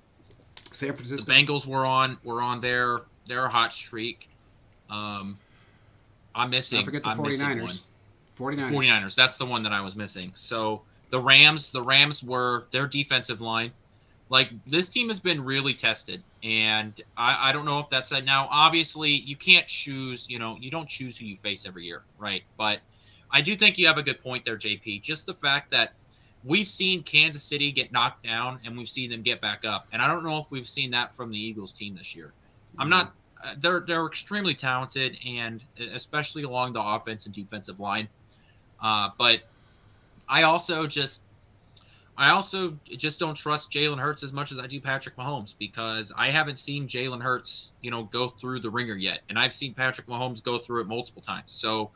Francisco. The Bengals were on their hot streak. I'm missing. Don't forget the 49ers. 49ers. That's the one that I was missing. So the Rams were their defensive line. Like, this team has been really tested, and I don't know if that's it. Now, obviously, you can't choose. You don't choose who you face every year, right? But I do think you have a good point there, JP. Just the fact that we've seen Kansas City get knocked down, and we've seen them get back up, and I don't know if we've seen that from the Eagles team this year. I'm not. They're extremely talented, and especially along the offense and defensive line. But I also just don't trust Jalen Hurts as much as I do Patrick Mahomes, because I haven't seen Jalen Hurts, go through the ringer yet, and I've seen Patrick Mahomes go through it multiple times. So,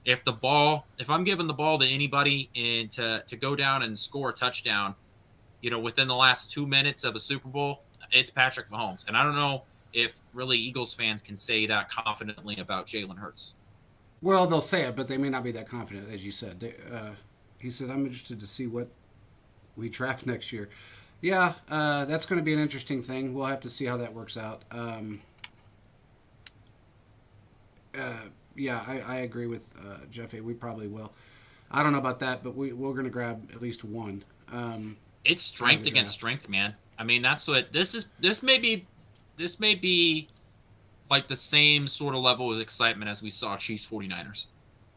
if I'm giving the ball to anybody and to go down and score a touchdown, within the last 2 minutes of a Super Bowl, it's Patrick Mahomes. And I don't know if really Eagles fans can say that confidently about Jalen Hurts. Well, they'll say it, but they may not be that confident, as you said. He said, I'm interested to see what we draft next year. Yeah, that's going to be an interesting thing. We'll have to see how that works out. Yeah, I agree with Jeff. We probably will. I don't know about that, but we're going to grab at least one. It's strength against strength, man. I mean, that's what this is. This may be like the same sort of level of excitement as we saw Chiefs 49ers.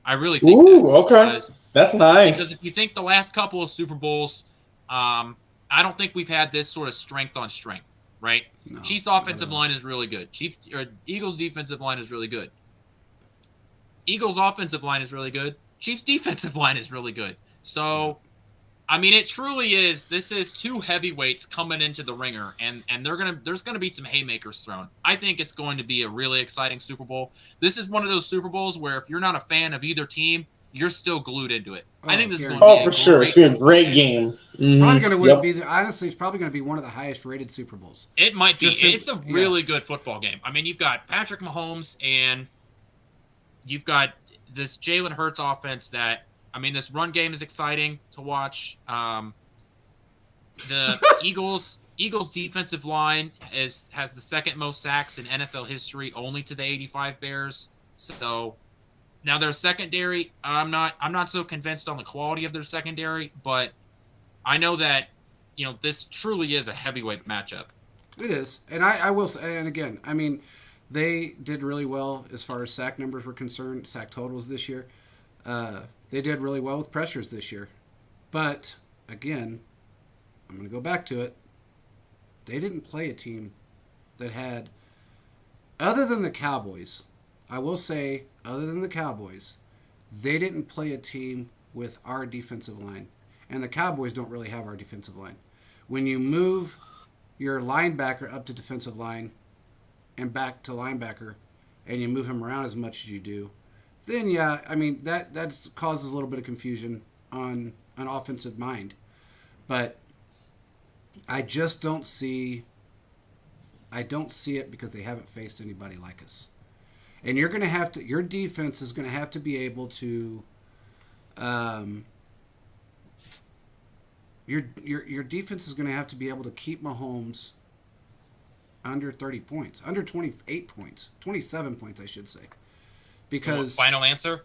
I really think. Ooh, okay, that's nice. Because if you think the last couple of Super Bowls, I don't think we've had this sort of strength on strength, right? No, Chiefs offensive line is really good. Eagles defensive line is really good. Eagles offensive line is really good. Chiefs defensive line is really good. So, I mean, it truly is. This is 2 heavyweights coming into the ringer, and there's gonna be some haymakers thrown. I think it's going to be a really exciting Super Bowl. This is one of those Super Bowls where if you're not a fan of either team, you're still glued into it. I think this is going to be for sure. It's going to be a great game. Mm-hmm. Probably going to be. Honestly, it's probably going to be one of the highest rated Super Bowls. It might be. It's a really good football game. I mean, you've got Patrick Mahomes and you've got this Jalen Hurts offense that, I mean, this run game is exciting to watch. The Eagles defensive line has the second most sacks in NFL history, only to the 85 Bears. So now their secondary, I'm not so convinced on the quality of their secondary, but I know that this truly is a heavyweight matchup. It is, and I will say, and again, I mean, they did really well as far as sack numbers were concerned, sack totals this year. They did really well with pressures this year. But, again, I'm going to go back to it. They didn't play a team that had, other than the Cowboys, I will say, other than the Cowboys, they didn't play a team with our defensive line. And the Cowboys don't really have our defensive line. When you move your linebacker up to defensive line and back to linebacker, and you move him around as much as you do, then yeah, I mean that causes a little bit of confusion on an offensive mind. But I just don't see it because they haven't faced anybody like us. And your defense is going to have to be able to your defense is going to have to be able to keep Mahomes under 30 points, under 28 points, 27 points, I should say. Because final answer?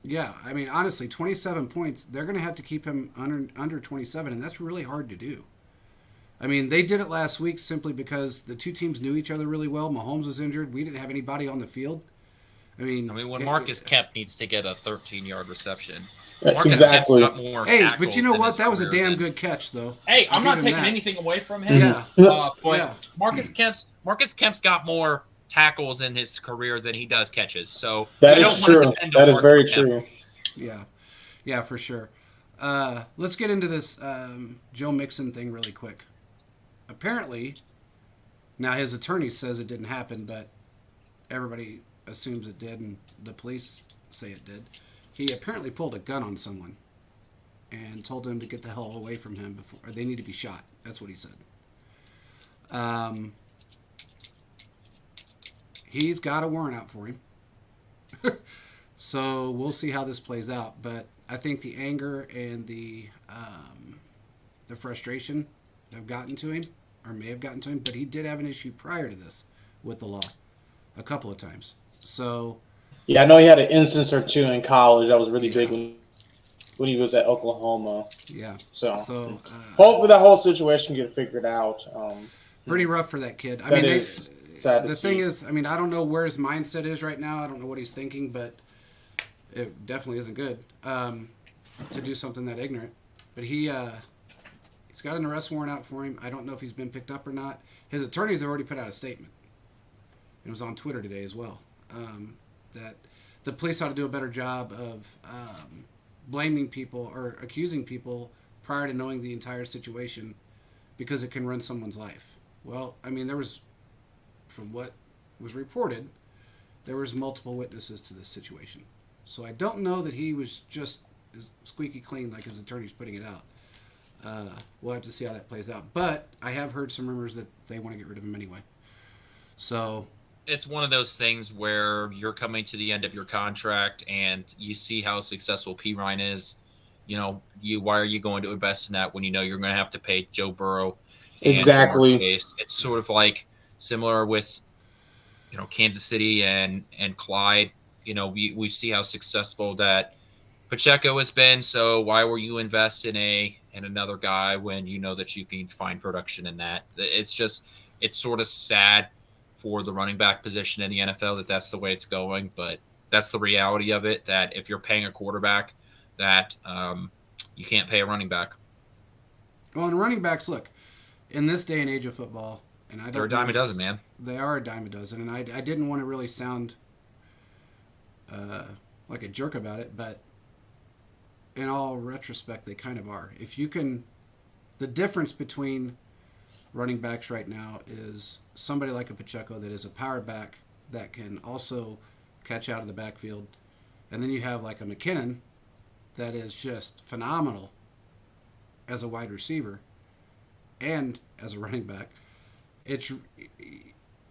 Yeah, I mean, honestly, 27 points, they're going to have to keep him under 27, and that's really hard to do. I mean, they did it last week simply because the two teams knew each other really well. Mahomes was injured. We didn't have anybody on the field. I mean, when Marcus Kemp needs to get a 13-yard reception. Exactly. Hey, but you know what? That was a damn good catch, though. Hey, I'm not taking anything away from him. Yeah. But Marcus Kemp's got more tackles in his career than he does catches. So that is true. That is very true. Yeah, for sure. Let's get into this Joe Mixon thing really quick. Apparently, now his attorney says it didn't happen, but everybody assumes it did, and the police say it did. He apparently pulled a gun on someone and told them to get the hell away from him before, or they need to be shot. That's what he said. He's got a warrant out for him. So we'll see how this plays out. But I think the anger and the frustration have gotten to him, or may have gotten to him. But he did have an issue prior to this with the law a couple of times. So yeah, I know he had an instance or two in college that was really big when he was at Oklahoma. Yeah. So hopefully that whole situation get figured out. Pretty rough for that kid. I that mean, is sad to the see. thing is, I mean, I don't know where his mindset is right now. I don't know what he's thinking, but it definitely isn't good to do something that ignorant. But he's got an arrest warrant out for him. I don't know if he's been picked up or not. His attorneys have already put out a statement. It was on Twitter today as well. That the police ought to do a better job of blaming people or accusing people prior to knowing the entire situation, because it can ruin someone's life. Well, I mean, from what was reported, there was multiple witnesses to this situation. So I don't know that he was just squeaky clean like his attorney's putting it out. We'll have to see how that plays out. But I have heard some rumors that they want to get rid of him anyway. So it's one of those things where you're coming to the end of your contract and you see how successful Pirine is. You know, why are you going to invest in that when you know you're going to have to pay Joe Burrow? Exactly. It's sort of like similar with, Kansas City and Clyde. We see how successful that Pacheco has been. So why were you invest in another guy when you know that you can find production in that? It's sort of sad for the running back position in the NFL that's the way it's going, but that's the reality of it, that if you're paying a quarterback, that you can't pay a running back. Well, and running backs, look, in this day and age of football, and they're a dime a dozen, man. They are a dime a dozen, and I didn't want to really sound like a jerk about it, but in all retrospect, they kind of are. The difference between running backs right now is somebody like a Pacheco that is a power back that can also catch out of the backfield, and then you have like a McKinnon that is just phenomenal as a wide receiver and as a running back. And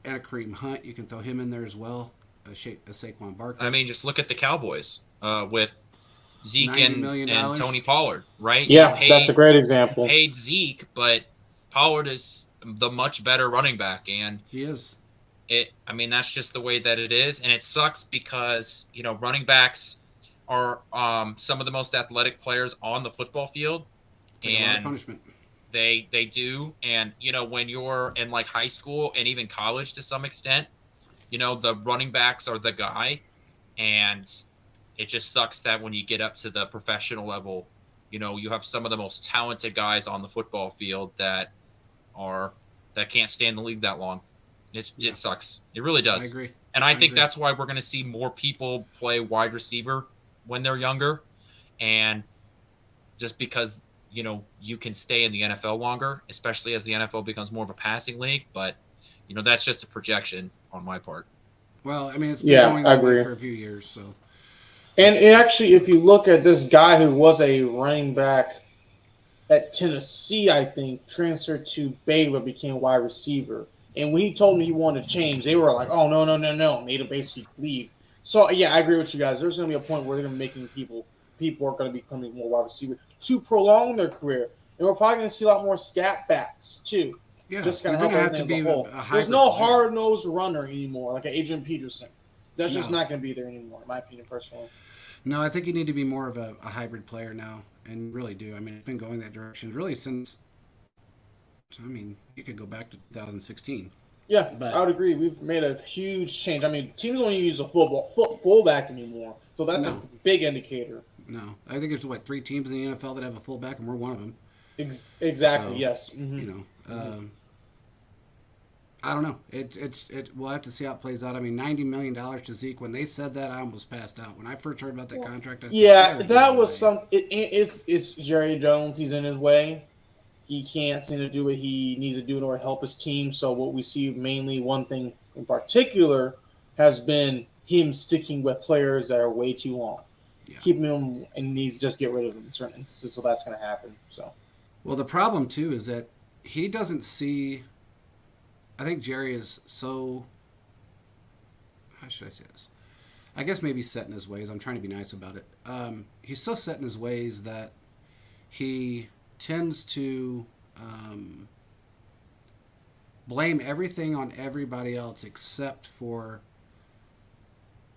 a Kareem Hunt, you can throw him in there as well. A Saquon Barkley. I mean, just look at the Cowboys with Zeke and Tony Pollard, right? Yeah, that's a great example. Paid Zeke, but Pollard is the much better running back, and he is. That's just the way that it is, and it sucks because running backs are some of the most athletic players on the football field, and a lot of punishment. They do, and when you're in like high school and even college to some extent, the running backs are the guy, and it just sucks that when you get up to the professional level, you have some of the most talented guys on the football field that can't stay in the league that long. It sucks. It really does. I agree. And I think that's why we're going to see more people play wide receiver when they're younger, and just because you can stay in the NFL longer, especially as the NFL becomes more of a passing league. But that's just a projection on my part. Well, I mean, it's been going that way for a few years, so. And actually, if you look at this guy who was a running back at Tennessee, I think, transferred to Baylor, became a wide receiver. And when he told me he wanted to change, they were like, oh, no, made him basically leave. So, yeah, I agree with you guys. There's going to be a point where they're going to be making people are going to be becoming more wide receiver to prolong their career. And we're probably going to see a lot more scat backs, too. Yeah, just going to have to be a There's no hard-nosed runner anymore, like an Adrian Peterson. That's just not going to be there anymore, in my opinion, personally. No, I think you need to be more of a hybrid player now, and really do. I mean, it's been going that direction really since, you could go back to 2016. Yeah, but I would agree. We've made a huge change. I mean, teams don't even use a fullback anymore, so that's a big indicator. No, I think there's 3 teams in the NFL that have a fullback, and we're one of them. Exactly. So, yes. Mm-hmm. I don't know. We'll have to see how it plays out. I mean, $90 million to Zeke. When they said that, I almost passed out. When I first heard about that contract, I said, that was it's Jerry Jones. He's in his way. He can't seem to do what he needs to do in order to help his team. So what we see mainly, one thing in particular, has been him sticking with players that are way too long. Yeah. Keeping him, and needs to just get rid of them in certain instances. So that's going to happen. So, well, the problem too is that he doesn't see. I think Jerry is so. How should I say this? I guess maybe set in his ways. I'm trying to be nice about it. He's so set in his ways that he tends to blame everything on everybody else except for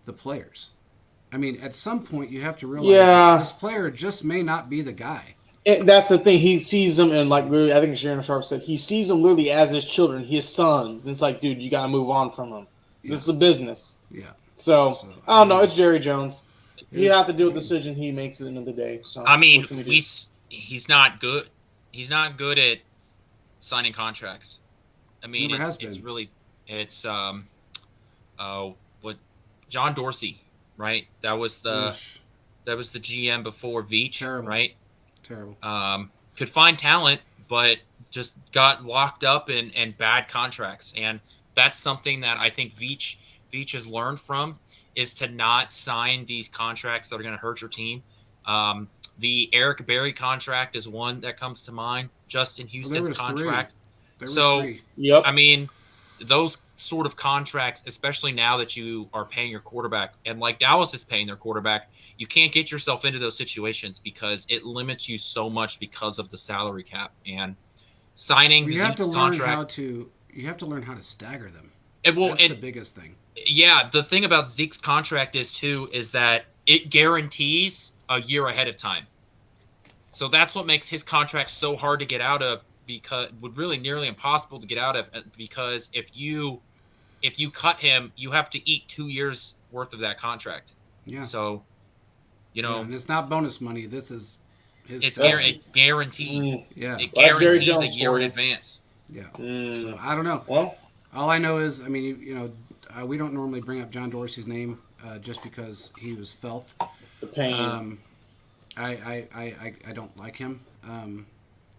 the players. I mean, at some point you have to realize that this player just may not be the guy. And that's the thing. He sees them, and like really, I think Shannon Sharp said, he sees them literally as his children, his sons. It's like, dude, you got to move on from him. Yeah. This is a business. Yeah. So I don't know. It's Jerry Jones. You have to do a decision he makes at the end of the day. So I mean, he's not good. He's not good at signing contracts. I mean, it's what John Dorsey, right? That was the GM before Veach, Terrible. Right? Terrible. Could find talent, but just got locked up in bad contracts, and that's something that I think Veach has learned from, is to not sign these contracts that are going to hurt your team. The Eric Berry contract is one that comes to mind. Justin Houston's contract. Yep. I mean, those sort of contracts, especially now that you are paying your quarterback, and like Dallas is paying their quarterback, you can't get yourself into those situations because it limits you so much because of the salary cap. And signing you have to learn how to stagger them. That's the biggest thing. Yeah, the thing about Zeke's contract is that it guarantees a year ahead of time. So that's what makes his contract so hard to get out of, because would really nearly impossible to get out of, because if you cut him, you have to eat 2 years worth of that contract. Yeah. So, and it's not bonus money. This is it's guaranteed. Yeah. It guarantees a year in advance. Yeah. So I don't know. Well, all I know is, I mean, we don't normally bring up John Dorsey's name just because he was filth. The pain. I don't like him.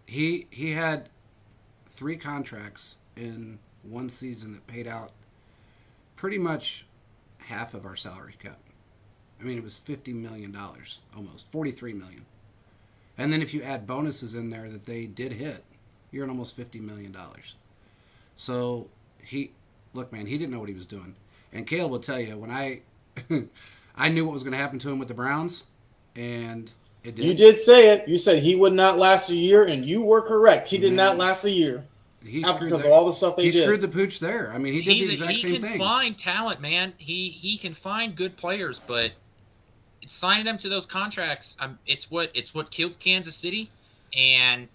He had 3 contracts in one season that paid out pretty much half of our salary cap. I mean, it was $50 million, almost $43 million. And then if you add bonuses in there that they did hit, you're at almost $50 million. So look, man, he didn't know what he was doing. And Caleb will tell you, when I knew what was going to happen to him with the Browns, and it did. You did say it. You said he would not last a year, and you were correct. He did not last a year. Because of all the stuff they did. He screwed the pooch there. I mean, he did the exact same thing. He can find talent, man. He can find good players, but signing them to those contracts, it's what killed Kansas City, and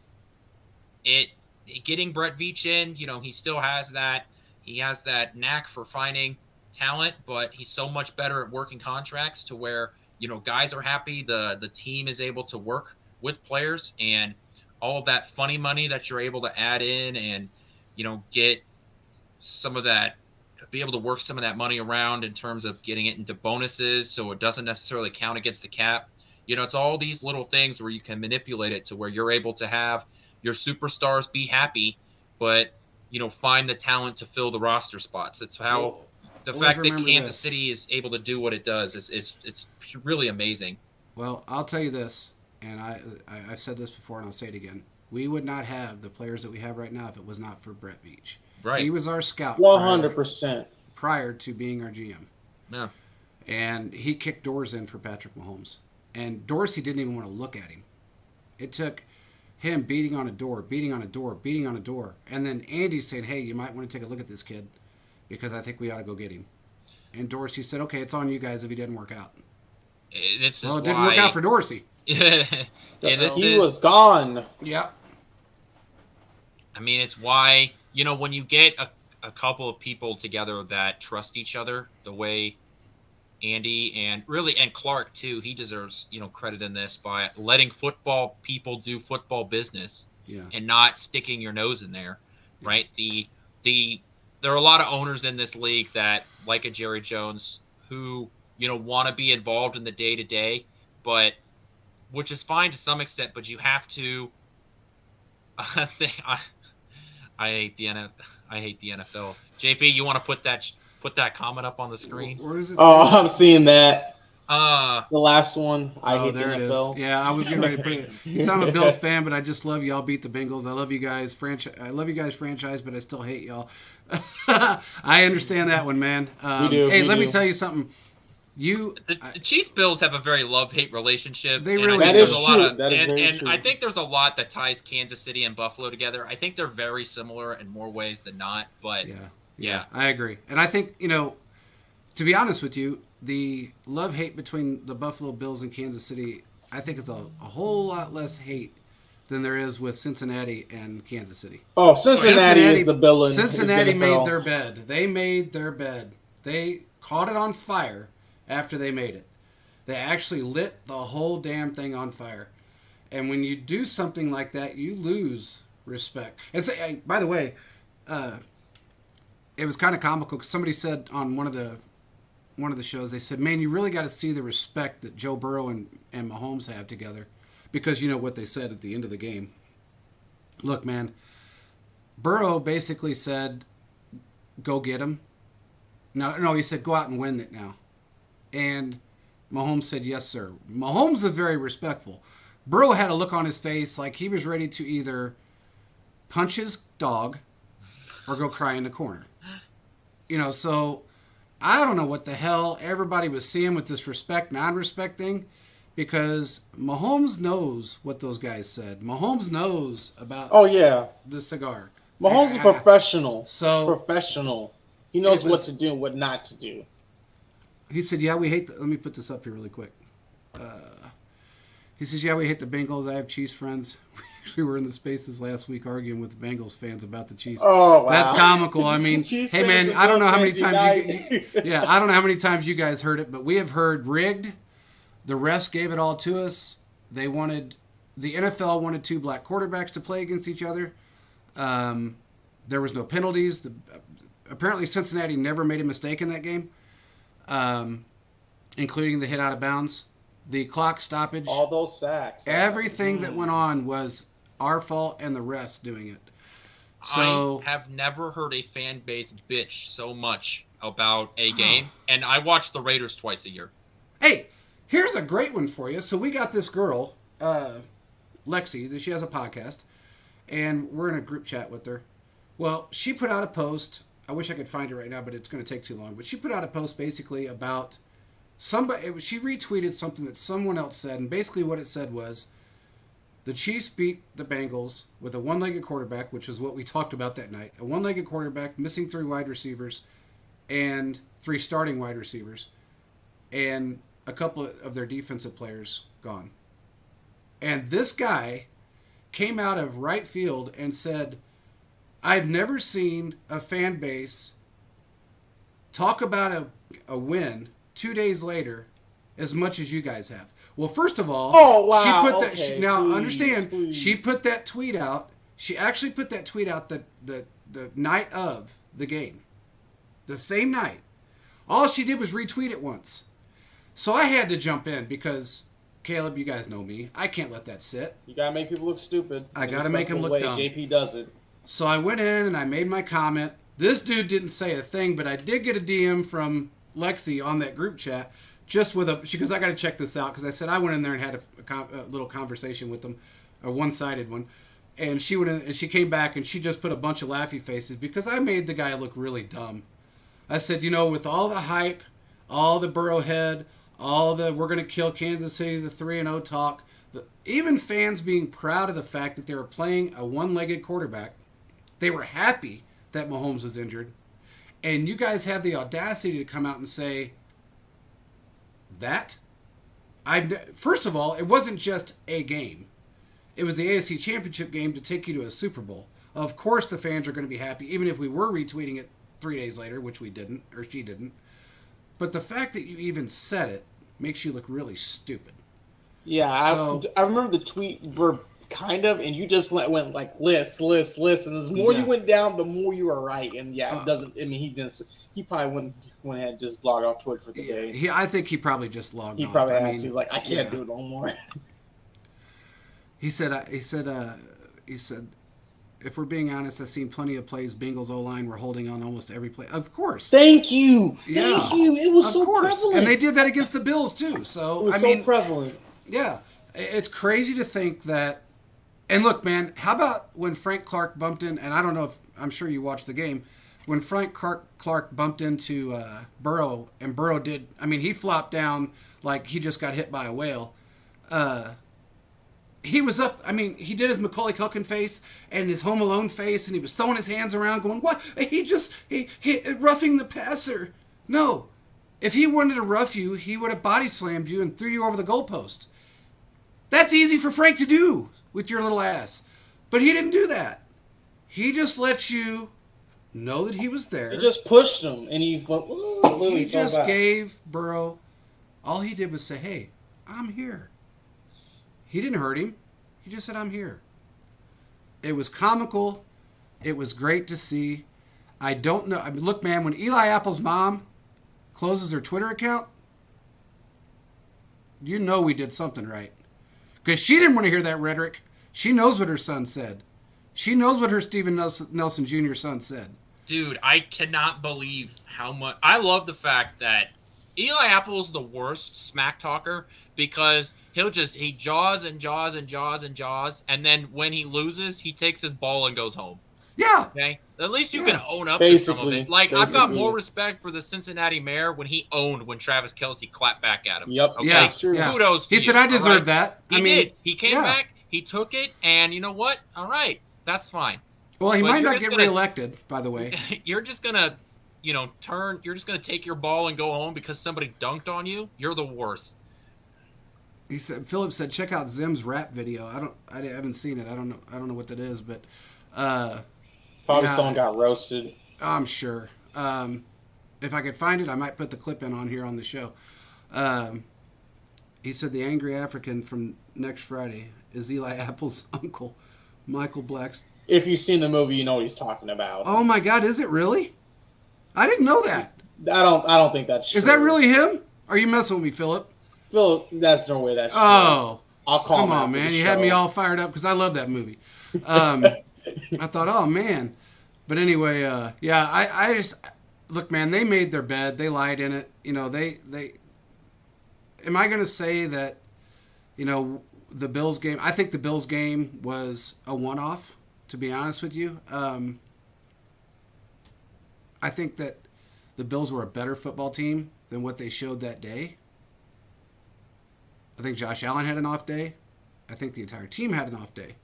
getting Brett Veach in, he still has that. He has that knack for finding talent, but he's so much better at working contracts to where, guys are happy. The team is able to work with players, and all of that funny money that you're able to add in and, get some of that, be able to work some of that money around in terms of getting it into bonuses so it doesn't necessarily count against the cap. It's all these little things where you can manipulate it to where you're able to have your superstars be happy, but, find the talent to fill the roster spots. It's how the fact that Kansas City is able to do what it does it's really amazing. Well, I'll tell you this, and I've said this before and I'll say it again. We would not have the players that we have right now if it was not for Brett Veach. Right. He was our scout 100% prior to being our GM. Yeah. And he kicked doors in for Patrick Mahomes. And Dorsey didn't even want to look at him. It took him beating on a door, and then Andy saying, "Hey, you might want to take a look at this kid because I think we ought to go get him." And Dorsey said, "Okay, it's on you guys if he didn't work out." It didn't work out for Dorsey. He was gone. Yeah. I mean, it's why, when you get a couple of people together that trust each other the way Andy and Clark too, he deserves, credit in this by letting football people do football business and not sticking your nose in there, right? The there are a lot of owners in this league that, like a Jerry Jones, who, want to be involved in the day-to-day, but which is fine to some extent, but you have to I hate the NFL. JP, you want to put that comment up on the screen? Where does it say? Oh, I'm seeing that. The last one. I hate the there NFL. it is. Yeah, I was getting ready to put it. So I'm a Bills fan, but I just love y'all beat the Bengals. I love you guys I love you guys franchise, but I still hate y'all. I understand that one, man. We do. Hey, let me tell you something. The Chiefs Bills have a very love-hate relationship. They really That do. is true. That is very and true. I think there's a lot that ties Kansas City and Buffalo together. I think they're very similar in more ways than not. But yeah, I agree. And I think, to be honest with you, the love-hate between the Buffalo Bills and Kansas City, I think is a whole lot less hate than there is with Cincinnati and Kansas City. Oh, Cincinnati is the villain. Cincinnati the made their bed. They made their bed. They caught it on fire after they made it. They actually lit the whole damn thing on fire. And when you do something like that, you lose respect. And say, by the way, it was kind of comical because somebody said on one of the shows, they said, man, you really got to see the respect that Joe Burrow and Mahomes have together, because you know what they said at the end of the game. Look, man, Burrow basically said, go get him. No, he said, go out and win it now. And Mahomes said, yes, sir. Mahomes was very respectful. Burrow had a look on his face like he was ready to either punch his dog or go cry in the corner. So I don't know what the hell everybody was seeing with this respect, non-respect thing, because Mahomes knows what those guys said. Mahomes knows about the cigar. Mahomes is professional. So professional. He knows what to do and what not to do. He said, yeah, we hate let me put this up here really quick. He says, yeah, we hate the Bengals. I have Chiefs friends. We were in the spaces last week arguing with Bengals fans about the Chiefs. Oh, wow. That's comical. I mean, hey, man, I don't know how many times I don't know how many times you guys heard it, but we have heard rigged. The refs gave it all to us. The NFL wanted 2 black quarterbacks to play against each other. There was no penalties. Apparently Cincinnati never made a mistake in that game, including the hit out of bounds. The clock stoppage. All those sacks. Everything that went on was our fault and the refs doing it. So I have never heard a fan base bitch so much about a game, and I watch the Raiders twice a year. Hey, here's a great one for you. So we got this girl, Lexi, she has a podcast, and we're in a group chat with her. Well, she put out a post. I wish I could find it right now, but it's going to take too long. But she put out a post basically about she retweeted something that someone else said, and basically what it said was, the Chiefs beat the Bengals with a one-legged quarterback, which is what we talked about that night. A one-legged quarterback, missing 3 wide receivers, and 3 starting wide receivers, and a couple of their defensive players gone. And this guy came out of right field and said, I've never seen a fan base talk about a win 2 days later as much as you guys have. Well, first of all, she put that. She put that tweet out. She actually put that tweet out the night of the game, the same night. All she did was retweet it once. So I had to jump in because, Caleb, you guys know me. I can't let that sit. You gotta make people look stupid. I gotta make them look dumb. JP does it. So I went in and I made my comment. This dude didn't say a thing, but I did get a DM from Lexi on that group chat, she goes, I got to check this out, because I said I went in there and had a little conversation with them, a one-sided one, and she went in and she came back and she just put a bunch of laughy faces because I made the guy look really dumb. I said, with all the hype, all the Burrowhead, all the we're going to kill Kansas City, the 3-0 talk, even fans being proud of the fact that they were playing a one-legged quarterback, they were happy that Mahomes was injured. And you guys have the audacity to come out and say that? First of all, it wasn't just a game. It was the AFC Championship game to take you to a Super Bowl. Of course the fans are going to be happy, even if we were retweeting it 3 days later, which we didn't, or she didn't. But the fact that you even said it makes you look really stupid. Yeah, I remember the tweet kind of, and you just went like list. And the more you went down, the more you were right. And it doesn't. I mean, he didn't. He probably went ahead and just logged off Twitter for the day. I think he probably just logged off. He probably had to. He's like, I can't do it no more. He said, if we're being honest, I've seen plenty of plays. Bengals O-line were holding on almost every play. Of course. Thank you. Thank you. It was so prevalent. And they did that against the Bills, too. So, it was so prevalent. Yeah. It's crazy to think that. And look, man, how about when Frank Clark bumped in, and I don't know if, I'm sure you watched the game, when Frank Clark bumped into Burrow, and Burrow did, I mean, he flopped down like he just got hit by a whale. He was up. I mean, he did his Macaulay Culkin face and his Home Alone face, and he was throwing his hands around, going, "What? He roughing the passer." No, if he wanted to rough you, he would have body slammed you and threw you over the goalpost. That's easy for Frank to do with your little ass, but he didn't do that. He just let you know that he was there. He just pushed him, and he just gave Burrow. All he did was say, "Hey, I'm here." He didn't hurt him. He just said, "I'm here." It was comical. It was great to see. I don't know. I mean, look, man, when Eli Apple's mom closes her Twitter account, you know we did something right. Because she didn't want to hear that rhetoric. She knows what her son said. She knows what her Steven Nelson Jr. son said. Dude, I cannot believe how much... I love the fact that Eli Apple's the worst smack talker because he jaws, and then when he loses, he takes his ball and goes home. Yeah. Okay? At least you can own up to some of it. Like, I've got more respect for the Cincinnati mayor when he owned when Travis Kelce clapped back at him. Yep. Okay? Yeah, true. Kudos to you. He said, "I deserve that." He did. He came back, he took it, and you know what? All right. That's fine. Well, he might not get reelected, by the way. You're just going to... you're just going to take your ball and go home because somebody dunked on you. You're the worst. He said, Philip said, check out Zim's rap video. I haven't seen it. I don't know what that is, but probably someone got roasted. I'm sure. If I could find it, I might put the clip in on here on the show. He said the angry African from next Friday is Eli Apple's uncle, Michael Black's. If you've seen the movie, you know what he's talking about. Oh my God, is it really? I didn't know that. I don't think that's true. Is that really him? Are you messing with me, Philip? Philip, that's no way that's true. Oh. I'll call him. Come on, man. You had me all fired up because I love that movie. I thought, oh, man. But anyway, I just... Look, man, they made their bed. They lied in it. You know, they am I going to say that, you know, the Bills game... I think the Bills game was a one-off, to be honest with you. I think that the Bills were a better football team than what they showed that day. I think Josh Allen had an off day. I think the entire team had an off day.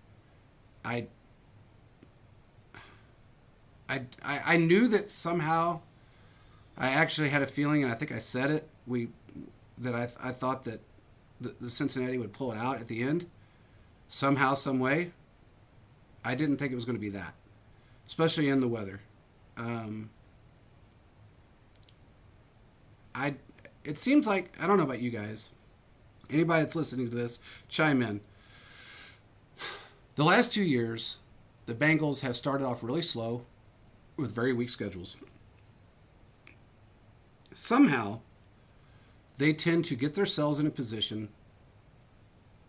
I knew that somehow, I actually had a feeling, and I think I said it, that I thought that the Cincinnati would pull it out at the end, somehow, some way. I didn't think it was going to be that, especially in the weather. It seems like, I don't know about you guys, anybody that's listening to this, chime in. The last 2 years, the Bengals have started off really slow with very weak schedules. Somehow, they tend to get themselves in a position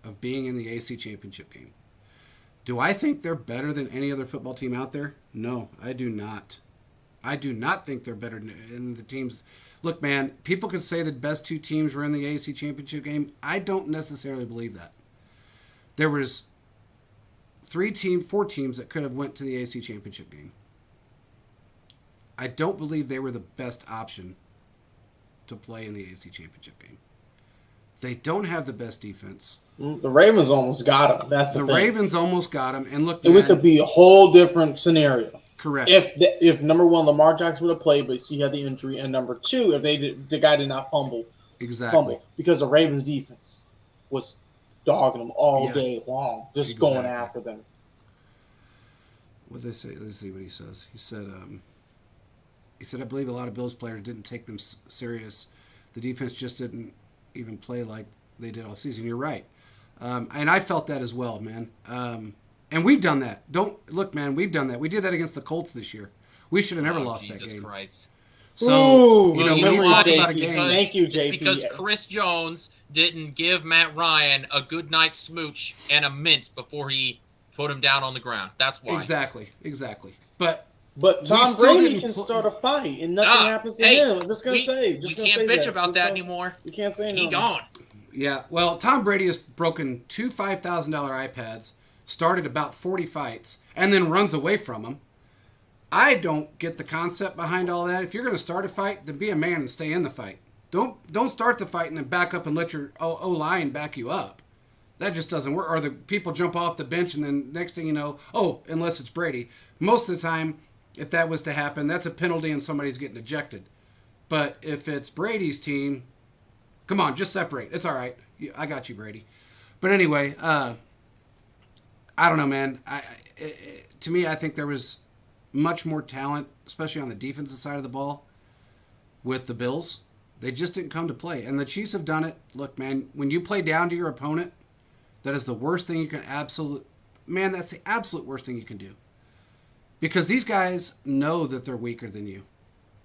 of being in the AC Championship game. Do I think they're better than any other football team out there? No, I do not. I do not think they're better than the teams. Look, man, people could say the best two teams were in the AFC Championship game. I don't necessarily believe that. There was 4 teams that could have went to the AFC Championship game. I don't believe they were the best option to play in the AFC Championship game. They don't have the best defense. The Ravens almost got them. That's the thing. Ravens almost got them. And look, man, it could be a whole different scenario. Correct. If number one, Lamar Jackson would have played, but he had the injury, and number two, if the guy did not fumble. Exactly. Because the Ravens defense was dogging them all day long, just going after them. What did they say? Let's see what he says. He said, I believe a lot of Bills players didn't take them serious. The defense just didn't even play like they did all season. You're right. And I felt that as well, man. And we've done that. Look, man, we've done that. We did that against the Colts this year. We should have never lost that game. Jesus Christ. So, Ooh, you know, when we're talking about a game. Thank you, It's JP. because Chris Jones didn't give Matt Ryan a good night's smooch and a mint before he put him down on the ground. That's why. Exactly. But Tom still Brady didn't can put- start a fight and nothing happens to hey, him. I'm just gonna say. You can't bitch about that anymore. You can't say He no. gone. yeah, well, Tom Brady has broken 2 $5,000 iPads, started about 40 fights, and then runs away from them. I don't get the concept behind all that. If you're going to start a fight, then be a man and stay in the fight. Don't start the fight and then back up and let your O-line back you up. That just doesn't work. Or the people jump off the bench and then next thing you know, unless it's Brady. Most of the time, if that was to happen, that's a penalty and somebody's getting ejected. But if it's Brady's team, come on, just separate. It's all right. I got you, Brady. But anyway, I don't know, man. To me, I think there was much more talent, especially on the defensive side of the ball, with the Bills. They just didn't come to play. And the Chiefs have done it. Look, man, when you play down to your opponent, that is the worst thing you can that's the absolute worst thing you can do. Because these guys know that they're weaker than you.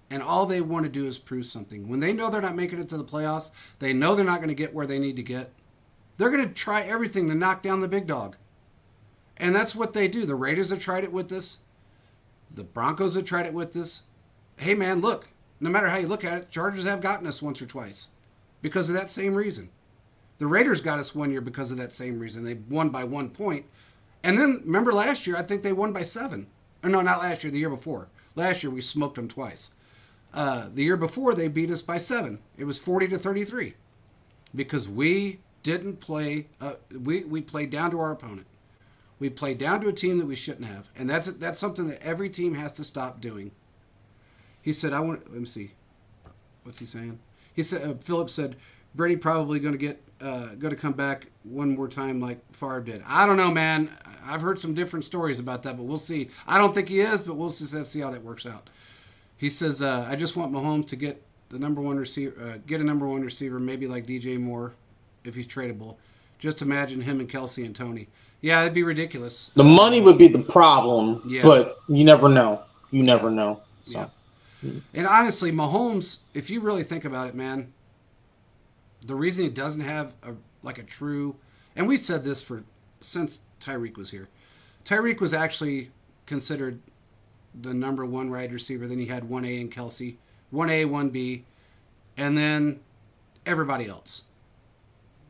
And all they want to do is prove something. When they know they're not making it to the playoffs, they know they're not going to get where they need to get, they're going to try everything to knock down the big dog. And that's what they do. The Raiders have tried it with this. The Broncos have tried it with this. Hey, man, look, no matter how you look at it, Chargers have gotten us once or twice because of that same reason. The Raiders got us one year because of that same reason. They won by 1 point. And then, remember last year, I think they won by 7. Or no, not last year, the year before. Last year, we smoked them twice. The year before, they beat us by 7. It was 40-33 because we didn't play. We played down to our opponent. We played down to a team that we shouldn't have, and that's something that every team has to stop doing. He said, let me see. What's he saying? He said, Philip said, Brady probably going to come back one more time like Favre did. I don't know, man. I've heard some different stories about that, but we'll see. I don't think he is, but we'll just have to see how that works out. He says, I just want Mahomes to get the number one receiver, get a number one receiver, maybe like DJ Moore, if he's tradable. Just imagine him and Kelsey and Tony. Yeah, that'd be ridiculous. The money would be the problem, Yeah. but you never know. You never know. So. Yeah. And honestly, Mahomes, if you really think about it, man, the reason he doesn't have a true, and we said this since Tyreek was here. Tyreek was actually considered the number one wide receiver. Then he had 1A and Kelsey, 1A, 1B, and then everybody else.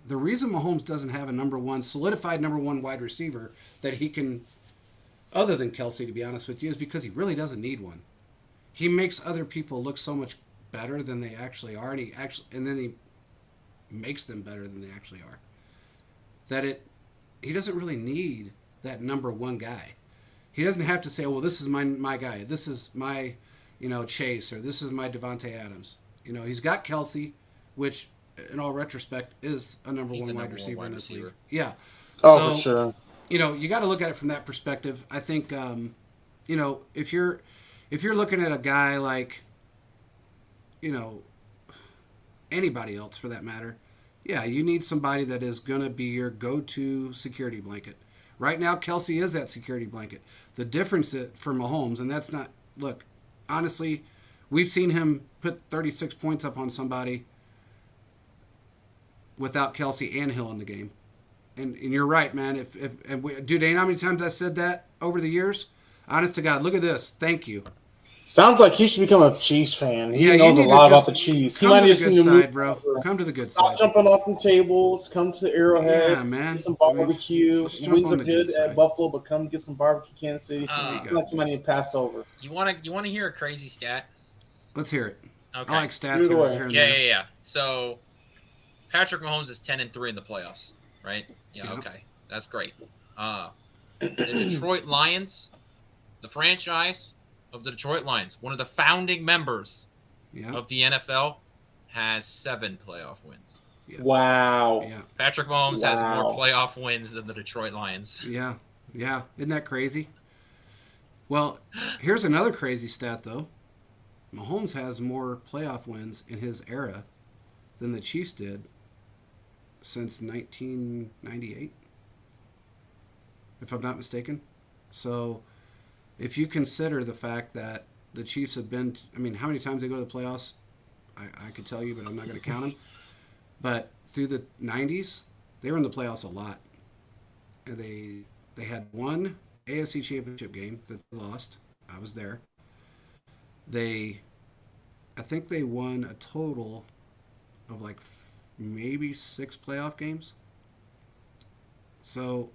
The reason Mahomes doesn't have a solidified number one wide receiver that he can, other than Kelsey, to be honest with you, is because he really doesn't need one. He makes other people look so much better than they actually are, and then he makes them better than they actually are. He doesn't really need that number one guy. He doesn't have to say, "Oh, well, this is my guy. This is my, Chase, or this is my Devontae Adams." He's got Kelsey, which, in all retrospect, is a number one wide receiver in this league. Yeah. Oh, for sure. You got to look at it from that perspective. I think, if you're looking at a guy like, anybody else for that matter, yeah, you need somebody that is going to be your go-to security blanket. Right now, Kelsey is that security blanket. The difference for Mahomes, and that's not, look, honestly, we've seen him put 36 points up on somebody without Kelsey and Hill in the game. And you're right, man. Dude, ain't how many times I said that over the years? Honest to God, look at this. Thank you. Sounds like he should become a Chiefs fan. He Yeah, knows a you need lot to about the Chiefs. He Come might to the just good need to side, move bro. over. Come to the good Stop side. jumping off from tables. Come to the Arrowhead. Yeah, man. Get some I mean, barbecue. just jump Wings on are the good good at side. Buffalo, but come get some barbecue Kansas City. There It's you like you might need to pass over. You want to hear a crazy stat? Let's hear it. Okay. I like stats Either way. here and Yeah, there. yeah, yeah. So Patrick Mahomes is 10-3 in the playoffs, right? Yeah, Yeah. okay. That's great. The Detroit Lions, the franchise of the Detroit Lions, one of the founding members Yeah. of the NFL, has 7 playoff wins. Yeah. Wow. Yeah. Patrick Mahomes has Wow. more playoff wins than the Detroit Lions. Yeah. Yeah. Isn't that crazy? Well, here's another crazy stat, though. Mahomes has more playoff wins in his era than the Chiefs did since 1998, if I'm not mistaken. So if you consider the fact that the Chiefs have been, how many times they go to the playoffs, I could tell you, but I'm not going to count them. But through the 90s, they were in the playoffs a lot. And they had one AFC Championship game that they lost. I was there. I think they won a total of like maybe 6 playoff games. So,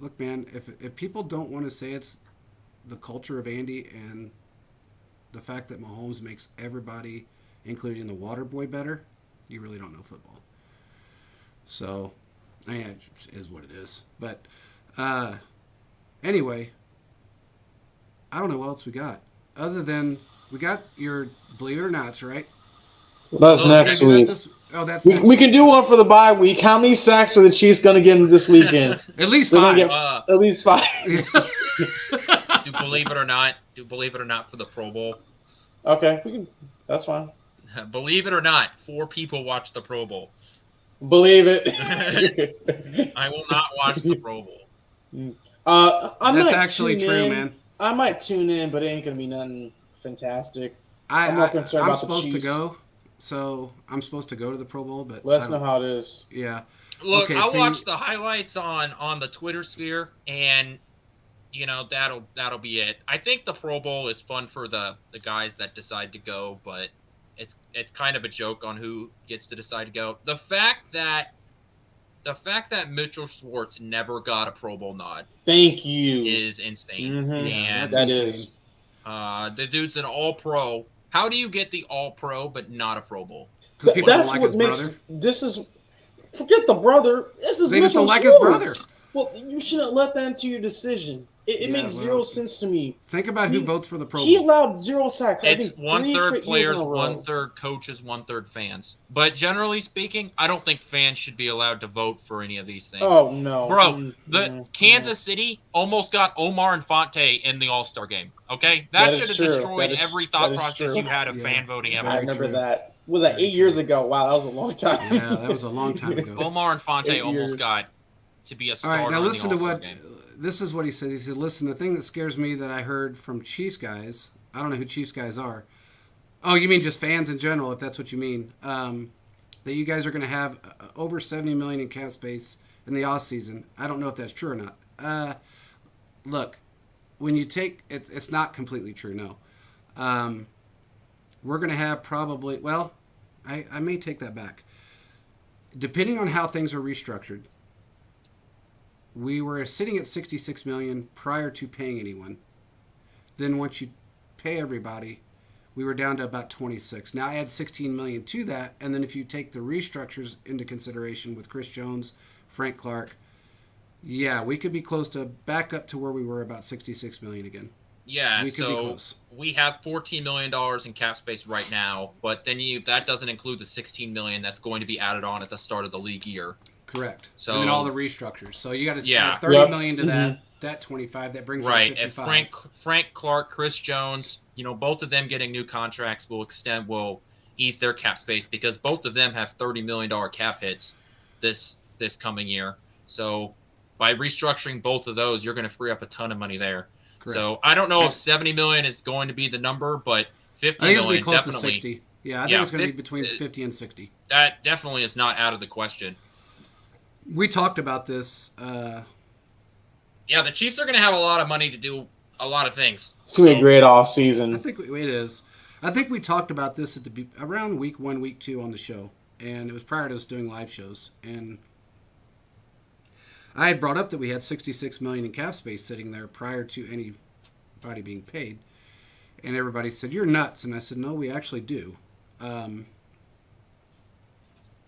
look, man, if people don't want to say it's the culture of Andy and the fact that Mahomes makes everybody, including the water boy, better, you really don't know football. So, it is what it is. But anyway, I don't know what else we got. Other than we got your Believe It or Nots, right? Well, that's next week. That's we can do one for the bye week. How many sacks are the Chiefs going to get this weekend? At least 5. At least 5. Do Believe It or Not for the Pro Bowl. Okay, that's fine. Believe it or not, 4 people watch the Pro Bowl. Believe it. I will not watch the Pro Bowl. That's actually true, man. I might tune in, but it ain't gonna be nothing fantastic. I'm supposed to go, so I'm supposed to go to the Pro Bowl, but let us know how it is. Yeah. Look, I'll watch the highlights on the Twitter sphere, and that'll be it. I think the Pro Bowl is fun for the guys that decide to go, but it's kind of a joke on who gets to decide to go. The fact that Mitchell Schwartz never got a Pro Bowl nod. Thank you. Is insane. Mm-hmm. And that is. The dude's an All-Pro. How do you get the All-Pro but not a Pro Bowl? Because people don't like his brother. This is forget the brother. This is they Mitchell just don't Schwartz. like his brother. Well, you shouldn't let that into your decision. It makes zero sense to me. Think about who votes for the Pro Bowl. He allowed 0 sacks. It's 1/3 players, 1/3 coaches, 1/3 fans. But generally speaking, I don't think fans should be allowed to vote for any of these things. Oh, no. Bro, Kansas City almost got Omar Infante in the All-Star game. Okay? That should have destroyed every thought process you had of fan voting ever. I remember that. Was that 8 years ago? Wow, that was a long time. Yeah, that was a long time ago. Omar Infante almost got to be a starter. All right, now listen to what game. This is what he said. He said, "Listen, the thing that scares me that I heard from Chiefs guys. I don't know who Chiefs guys are. Oh, you mean just fans in general? If that's what you mean, that you guys are going to have over $70 million in cap space in the off season. I don't know if that's true or not. Look, when you take it's not completely true. No, we're going to have probably. Well, I may take that back. Depending on how things are restructured." We were sitting at $66 million prior to paying anyone. Then once you pay everybody, we were down to about 26. Now add $16 million to that, and then if you take the restructures into consideration with Chris Jones, Frank Clark, yeah, we could be close to back up to where we were, about $66 million again. Yeah, so we have $14 million in cap space right now, but then that doesn't include the $16 million that's going to be added on at the start of the league year. Correct. So, and then all the restructures. So you got to add $30 million to that 25. That brings you to 55. And Frank Clark, Chris Jones, both of them getting new contracts will ease their cap space because both of them have $30 million cap hits this coming year. So by restructuring both of those, you're going to free up a ton of money there. Correct. So I don't know if $70 million is going to be the number, but $50 million close definitely. To 60. Yeah, I think it's going to be between 50 and 60. That definitely is not out of the question. We talked about this. Yeah, the Chiefs are going to have a lot of money to do a lot of things. It's going to be a great off season. I think it is. I think we talked about this around week 1, week 2 on the show, and it was prior to us doing live shows. And I had brought up that we had $66 million in cap space sitting there prior to anybody being paid, and everybody said, "You're nuts," and I said, "No, we actually do."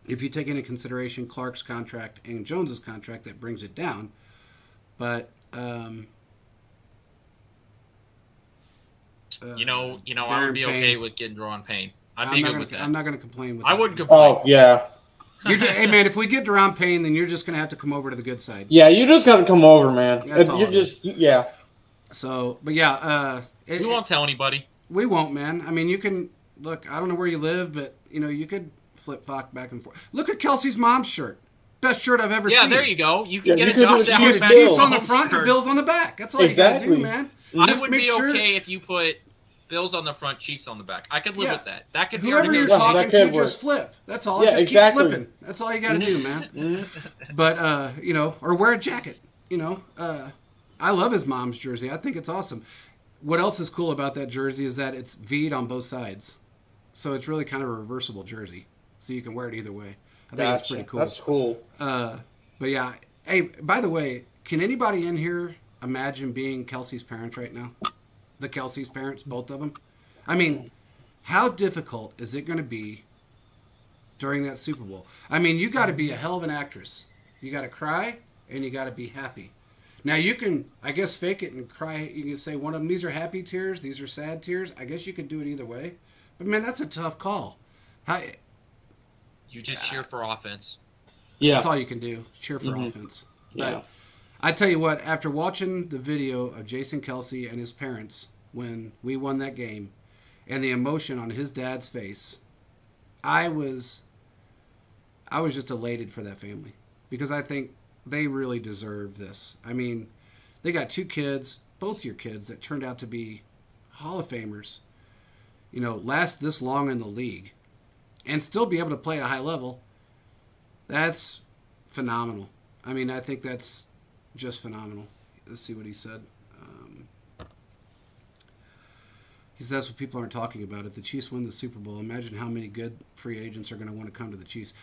If you take into consideration Clark's contract and Jones's contract, that brings it down. But I would be okay with getting Daron Payne. I'd be good with that. I'm not going to complain with I that. wouldn't complain. Oh, yeah. Hey, man, if we get Daron Payne, then you're just going to have to come over to the good side. Yeah, you just got to come over, man. That's all yeah. So, but yeah. We won't tell anybody. We won't, man. I mean, you can, look, I don't know where you live, but, you could flip flop back and forth. Look at Kelsey's mom's shirt. Best shirt I've ever seen. Yeah, there you go. You can Yeah, get you a could Josh do Allen a Chiefs, Chiefs Chiefs on the home front and shirt. Bills on the back. That's all Exactly. you gotta do, man. I Just would make be sure okay if you put Bills on the front, Chiefs on the back. I could live Yeah. with that. That could be whoever our you're Yeah, talking that to, could work. just flip. That's all. Yeah, Just exactly. keep flipping. That's all you got to do, man. But you know, or wear a jacket. You know, I love his mom's jersey. I think it's awesome. What else is cool about that jersey is that it's V'd on both sides, so it's really kind of a reversible jersey, so you can wear it either way. I think that's pretty cool. That's cool. But yeah, hey, by the way, can anybody in here imagine being Kelsey's parents right now? The Kelsey's parents, both of them. I mean, how difficult is it going to be during that Super Bowl? I mean, you got to be a hell of an actress. You got to cry and you got to be happy. Now you can, I guess, fake it and cry. You can say one of them, these are happy tears, these are sad tears. I guess you could do it either way. But man, that's a tough call. You just cheer for offense. Yeah. That's all you can do. Cheer for offense. But Yeah. I tell you what, after watching the video of Jason Kelsey and his parents when we won that game and the emotion on his dad's face, I was just elated for that family because I think they really deserve this. I mean, they got two kids, both your kids, that turned out to be Hall of Famers, you know, last this long in the league and still be able to play at a high level. That's phenomenal. I mean, I think that's just phenomenal. Let's see what he said. He says that's what people aren't talking about. If the Chiefs win the Super Bowl, imagine how many good free agents are going to want to come to the Chiefs.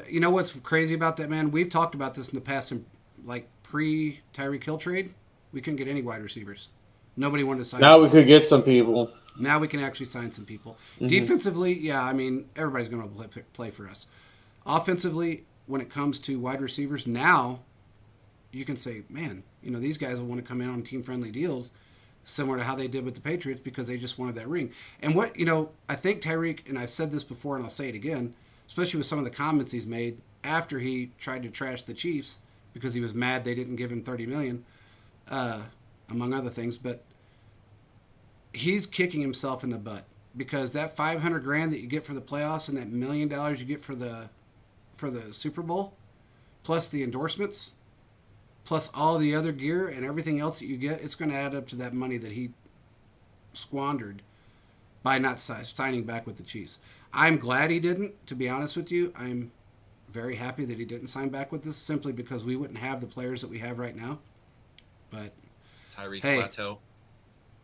You know what's crazy about that, man? We've talked about this in the past, in, like pre-Tyreek Hill trade. We couldn't get any wide receivers. Nobody wanted to sign. Now them. we could get some people. Now we can actually sign some people. Defensively, yeah, I mean, everybody's going to play for us. Offensively, when it comes to wide receivers, now you can say, man, you know, these guys will want to come in on team-friendly deals similar to how they did with the Patriots because they just wanted that ring. And what, you know, I think Tyreek, and I've said this before and I'll say it again, especially with some of the comments he's made after he tried to trash the Chiefs because he was mad they didn't give him $30 million, among other things, but he's kicking himself in the butt because that $500,000 that you get for the playoffs and that $1 million you get for the Super Bowl, plus the endorsements, plus all the other gear and everything else that you get, it's going to add up to that money that he squandered by not signing back with the Chiefs. I'm glad he didn't, to be honest with you. I'm very happy that he didn't sign back with us simply because we wouldn't have the players that we have right now. But Tyreek plateau.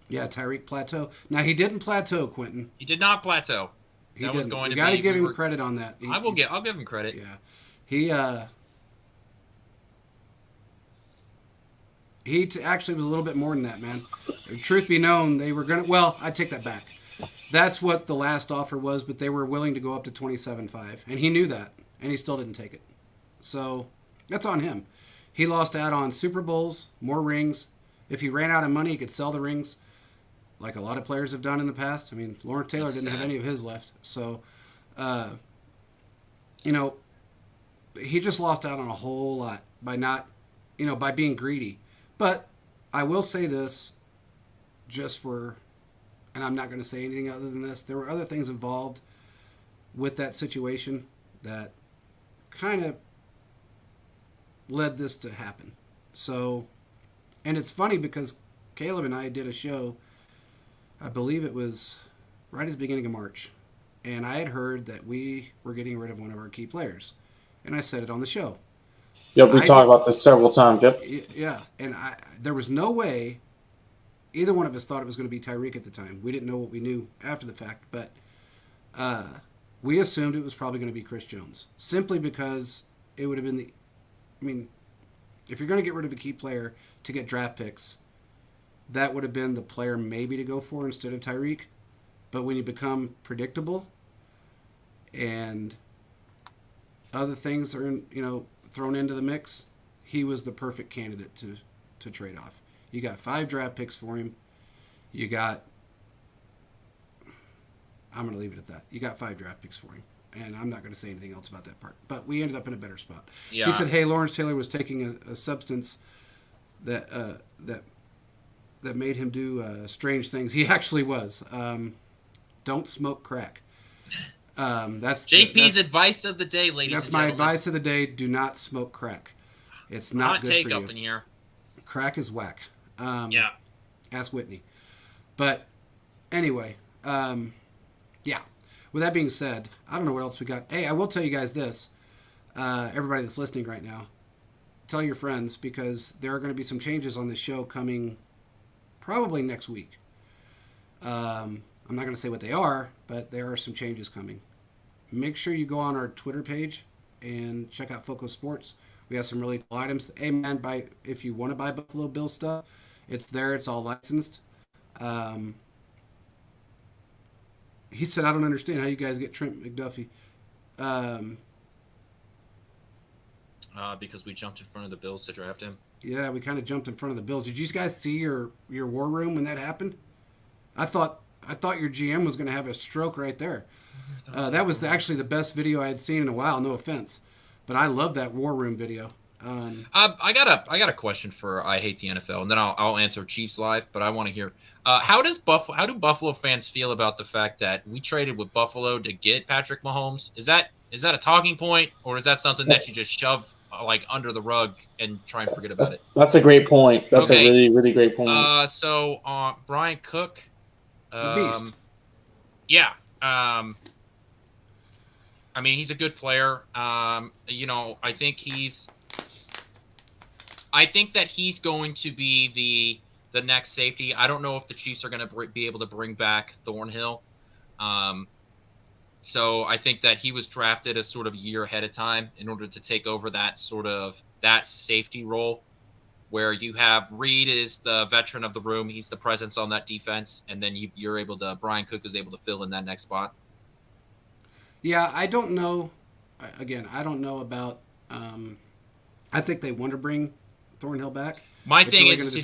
Yeah, Tyreek plateau. Now, he didn't plateau, Quentin. He did not plateau. He didn't. Was going to be. You got to give him credit on that. I'll give him credit. Yeah. He actually was a little bit more than that, man. Truth be known, they were going to... Well, I take that back. That's what the last offer was, but they were willing to go up to $27.5. And he knew that, and he still didn't take it. So, that's on him. He lost out on Super Bowls, more rings. If he ran out of money, he could sell the rings, like a lot of players have done in the past. I mean, Lawrence Taylor didn't have any of his left. So, you know, he just lost out on a whole lot by not, you know, by being greedy. But I will say this, just for, and I'm not going to say anything other than this, there were other things involved with that situation that kind of led this to happen. So, and it's funny because Caleb and I did a show, I believe it was right at the beginning of March, and I had heard that we were getting rid of one of our key players, and I said it on the show. Yep, we talked about this several times. Yep. Yeah, and there was no way either one of us thought it was going to be Tyreek at the time. We didn't know what we knew after the fact, but we assumed it was probably going to be Chris Jones, simply because it would have been the... I mean, if you're going to get rid of a key player to get draft picks, that would have been the player maybe to go for instead of Tyreek. But when you become predictable and other things are, you know, thrown into the mix, he was the perfect candidate to trade off. You got 5 draft picks for him. You got... I'm going to leave it at that. You got 5 draft picks for him. And I'm not going to say anything else about that part. But we ended up in a better spot. Yeah. He said, hey, Lawrence Taylor was taking a substance that made him do strange things. He actually was. Don't smoke crack. That's JP's advice of the day, ladies and gentlemen. That's my advice of the day. Do not smoke crack. It's not Hot good take for you. up in here. Crack is whack. Yeah. Ask Whitney. But anyway, yeah. With that being said, I don't know what else we got. Hey, I will tell you guys this. Everybody that's listening right now, tell your friends because there are going to be some changes on this show coming probably next week. I'm not going to say what they are, but there are some changes coming. Make sure you go on our Twitter page and check out Foco Sports. We have some really cool items. Hey, man, if you want to buy Buffalo Bills stuff, it's there. It's all licensed. He said, I don't understand how you guys get Trent McDuffie. Because we jumped in front of the Bills to draft him. Yeah, we kind of jumped in front of the Bills. Did you guys see your war room when that happened? I thought your GM was going to have a stroke right there. That was actually the best video I had seen in a while. No offense, but I love that war room video. I got a question for I Hate the NFL, and then I'll answer Chiefs Live. But I want to hear how do Buffalo fans feel about the fact that we traded with Buffalo to get Patrick Mahomes? Is that a talking point, or is that something that you just shove like under the rug and try and forget about it? That's a great point. That's a really, really great point. So Brian Cook, it's a beast. Yeah. I mean, he's a good player. I think that he's going to be the next safety. I don't know if the Chiefs are going to be able to bring back Thornhill. So I think that he was drafted a sort of year ahead of time in order to take over that safety role, where you have Reed is the veteran of the room. He's the presence on that defense. And then Brian Cook is able to fill in that next spot. Yeah, I don't know. Again, I don't know about. I think they want to bring Thornhill back. My thing is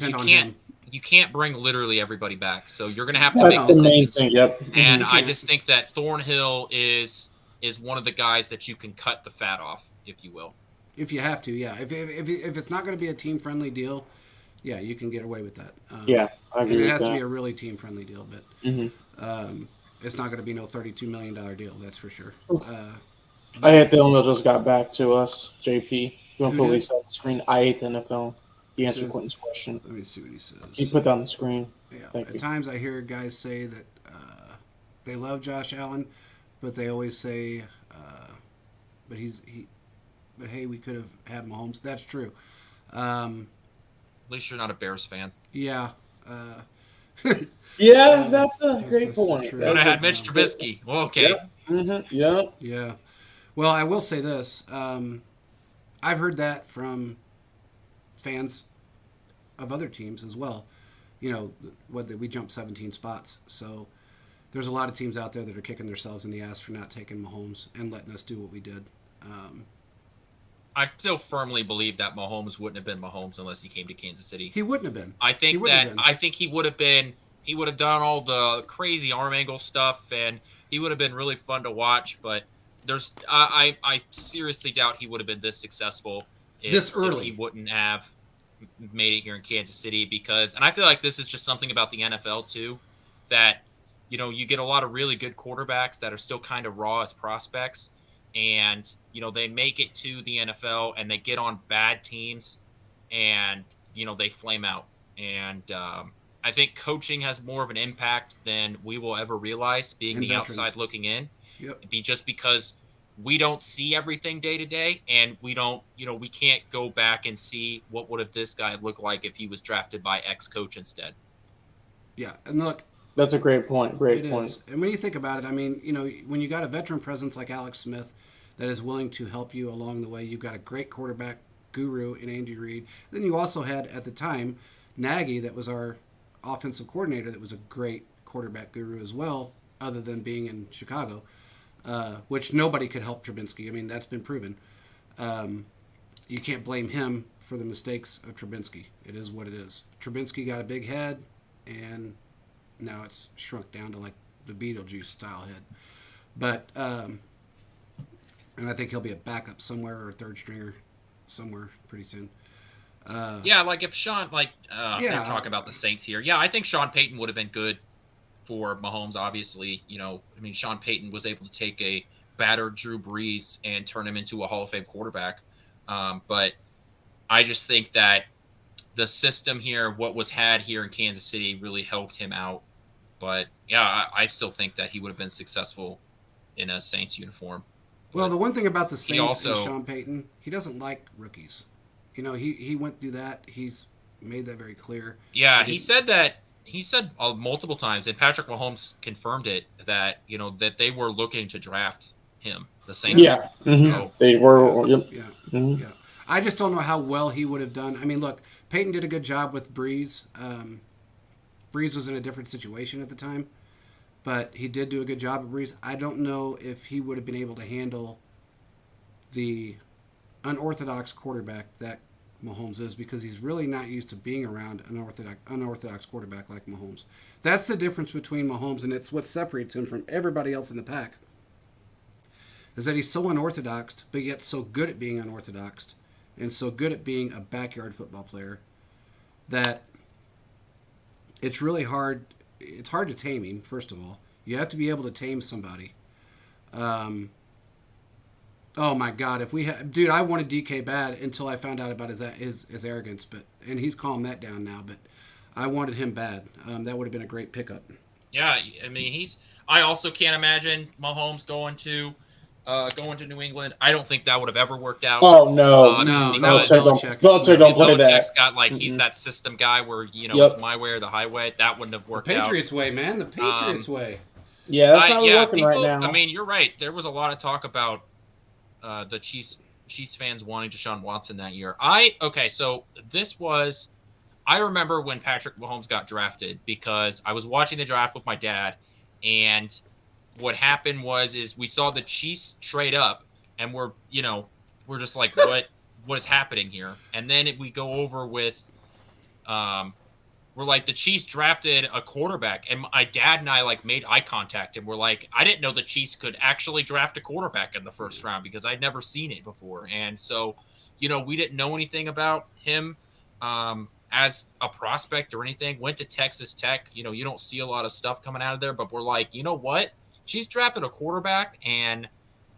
you can't bring literally everybody back, so you're going to have to make decisions. The main thing. Yep. And I just think that Thornhill is one of the guys that you can cut the fat off, if you will. If you have to, yeah. If it's not going to be a team friendly deal, yeah, you can get away with that. Yeah, I agree. And it has to be a really team friendly deal, but. It's not going to be no $32 million deal, that's for sure. I Hate the NFL just got back to us, JP. You want to put Lisa on the screen? I Hate the NFL. He answered Quentin's question. Let me see what he says. He put that on the screen. Yeah. At times I hear guys say that they love Josh Allen, but they always say, but hey, we could have had Mahomes. That's true. At least you're not a Bears fan. Yeah. Yeah, that's a great point. Could have had Mitch Trubisky. Well, okay. Yep. Mm-hmm. Yeah. Yeah. Well, I will say this. I've heard that from fans of other teams as well. You know, whether we jumped 17 spots. So there's a lot of teams out there that are kicking themselves in the ass for not taking Mahomes and letting us do what we did. I still firmly believe that Mahomes wouldn't have been Mahomes unless he came to Kansas City. He wouldn't have been. I think he would have been. He would have done all the crazy arm angle stuff, and he would have been really fun to watch. But I seriously doubt he would have been this successful this early. If he wouldn't have made it here in Kansas City. And I feel like this is just something about the NFL too, that you get a lot of really good quarterbacks that are still kind of raw as prospects, and they make it to the NFL and they get on bad teams, and they flame out. And I think coaching has more of an impact than we will ever realize, being the outside looking in. Yep. Just because we don't see everything day to day, and we don't, we can't go back and see what would have this guy looked like if he was drafted by X coach instead. Yeah, and look, that's a great point. Great point. And when you think about it, I mean, when you got a veteran presence like Alex Smith that is willing to help you along the way, you've got a great quarterback guru in Andy Reid. Then you also had at the time Nagy, that was our offensive coordinator, that was a great quarterback guru as well, other than being in Chicago, which nobody could help Trubinsky. I mean, that's been proven. You can't blame him for the mistakes of Trubinsky. It is what it is. Trubinsky got a big head, and now it's shrunk down to like the Beetlejuice style head. But and I think he'll be a backup somewhere or a third stringer somewhere pretty soon. Yeah, like if Sean, talk about the Saints here. Yeah, I think Sean Payton would have been good for Mahomes. Obviously, I mean, Sean Payton was able to take a battered Drew Brees and turn him into a Hall of Fame quarterback. But I just think that the system here, what was had here in Kansas City, really helped him out. But yeah, I still think that he would have been successful in a Saints uniform. Well, the one thing about the Saints also, and Sean Payton, he doesn't like rookies. He went through that. He's made that very clear. Yeah, he said multiple times, and Patrick Mahomes confirmed it, that that they were looking to draft him. The Saints. Yeah, they were. Yep. Yeah. Mm-hmm. Yeah. I just don't know how well he would have done. I mean, look, Peyton did a good job with Breeze. Breeze was in a different situation at the time, but he did do a good job of Breeze. I don't know if he would have been able to handle the unorthodox quarterback that Mahomes is, because he's really not used to being around an unorthodox quarterback like Mahomes. That's the difference between Mahomes, and it's what separates him from everybody else in the pack, is that he's so unorthodox, but yet so good at being unorthodox and so good at being a backyard football player that it's really hard. It's hard to tame him, first of all. You have to be able to tame somebody. Oh my God! Dude, I wanted DK bad until I found out about his arrogance, and he's calmed that down now. But I wanted him bad. That would have been a great pickup. Yeah, I mean, I also can't imagine Mahomes going to New England. I don't think that would have ever worked out. Oh no, Belichick don't play that. Got he's that system guy where it's my way or the highway. That wouldn't have worked out. The Patriots way, man. The Patriots way. Yeah, that's how we're working right now. I mean, you're right. There was a lot of talk about the Chiefs fans wanting Deshaun Watson that year. So this was, I remember when Patrick Mahomes got drafted, because I was watching the draft with my dad, and what happened was we saw the Chiefs trade up, and we're just like, what is happening here? And then we go over with, we're like, the Chiefs drafted a quarterback, and my dad and I made eye contact, and we're like, I didn't know the Chiefs could actually draft a quarterback in the first round, because I'd never seen it before. And so, we didn't know anything about him as a prospect or anything. Went to Texas Tech. You don't see a lot of stuff coming out of there, but we're like, you know what? Chiefs drafted a quarterback, and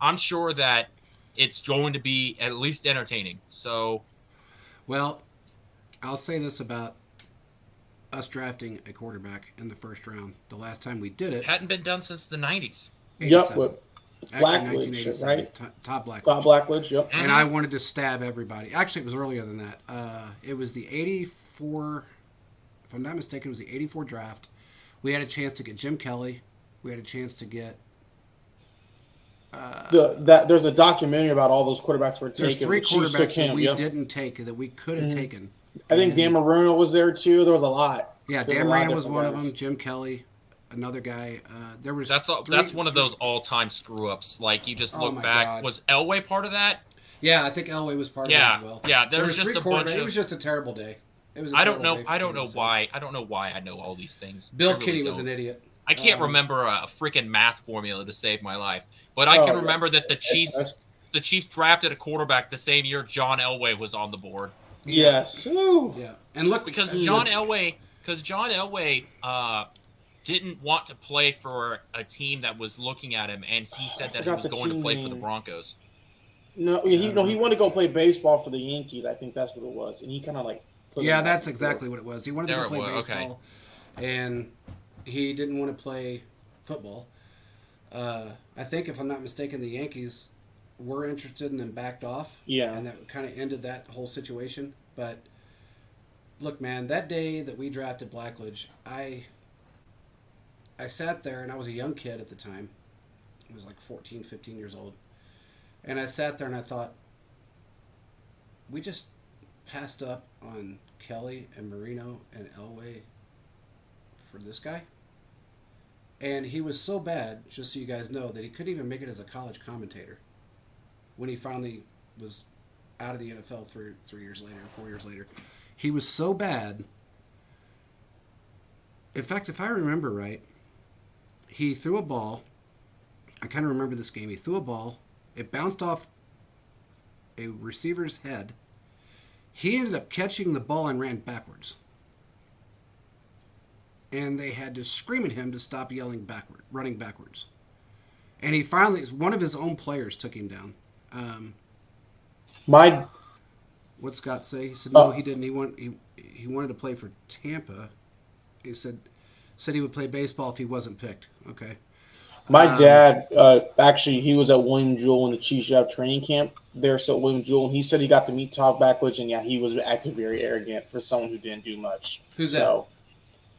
I'm sure that it's going to be at least entertaining. So, well, I'll say this about us drafting a quarterback in the first round. The last time we did it hadn't been done since the 90s. Yep, with Blackledge, right? Todd Blackledge. Todd Blackledge, yep. And I wanted to stab everybody. Actually, it was earlier than that. It was the 84, if I'm not mistaken, it was the 84 draft. We had a chance to get Jim Kelly. We had a chance to get there's a documentary about all those quarterbacks were taken. There's three quarterbacks that we didn't take that we could have taken. I think Dan Marino was there too. There was a lot. Yeah, Dan Marino was one of them. Jim Kelly, another guy. There was that's one of those all-time screw-ups. Like, you just look back. God. Was Elway part of that? Yeah, I think Elway was part of that as well. Yeah, there was just a bunch of. It was just a terrible day. It was. I don't know why. I don't know why I know all these things. Bill Kinney was an idiot. I can't remember a freaking math formula to save my life, but I can remember that the Chiefs drafted a quarterback the same year John Elway was on the board. Yes. Ooh. Yeah. And look, because John Elway didn't want to play for a team that was looking at him, and he said that he was going to play for the Broncos. No, he wanted to go play baseball for the Yankees. I think that's what it was, and he kind of that's exactly what it was. He wanted to go play baseball, and he didn't want to play football. I think, if I'm not mistaken, the Yankees were interested and then backed off. Yeah. And that kind of ended that whole situation. But look, man, that day that we drafted Blackledge, I sat there, and I was a young kid at the time. I was like 14, 15 years old. And I sat there and I thought, we just passed up on Kelly and Marino and Elway for this guy. And he was so bad, just so you guys know, that he couldn't even make it as a college commentator when he finally was out of the NFL 4 years later. He was so bad. In fact, if I remember right, he threw a ball. I kind of remember this game. He threw a ball. It bounced off a receiver's head. He ended up catching the ball and ran backwards. and they had to scream at him to stop running backwards. And he one of his own players took him down. What'd Scott say? He said no, he didn't. He wanted to play for Tampa. He said he would play baseball if he wasn't picked. Okay. My dad, actually, he was at William Jewell in the Chiefs draft training camp there, so at William Jewell, and he said he got to meet Todd Blackledge, and yeah, he was acting very arrogant for someone who didn't do much. Who's that?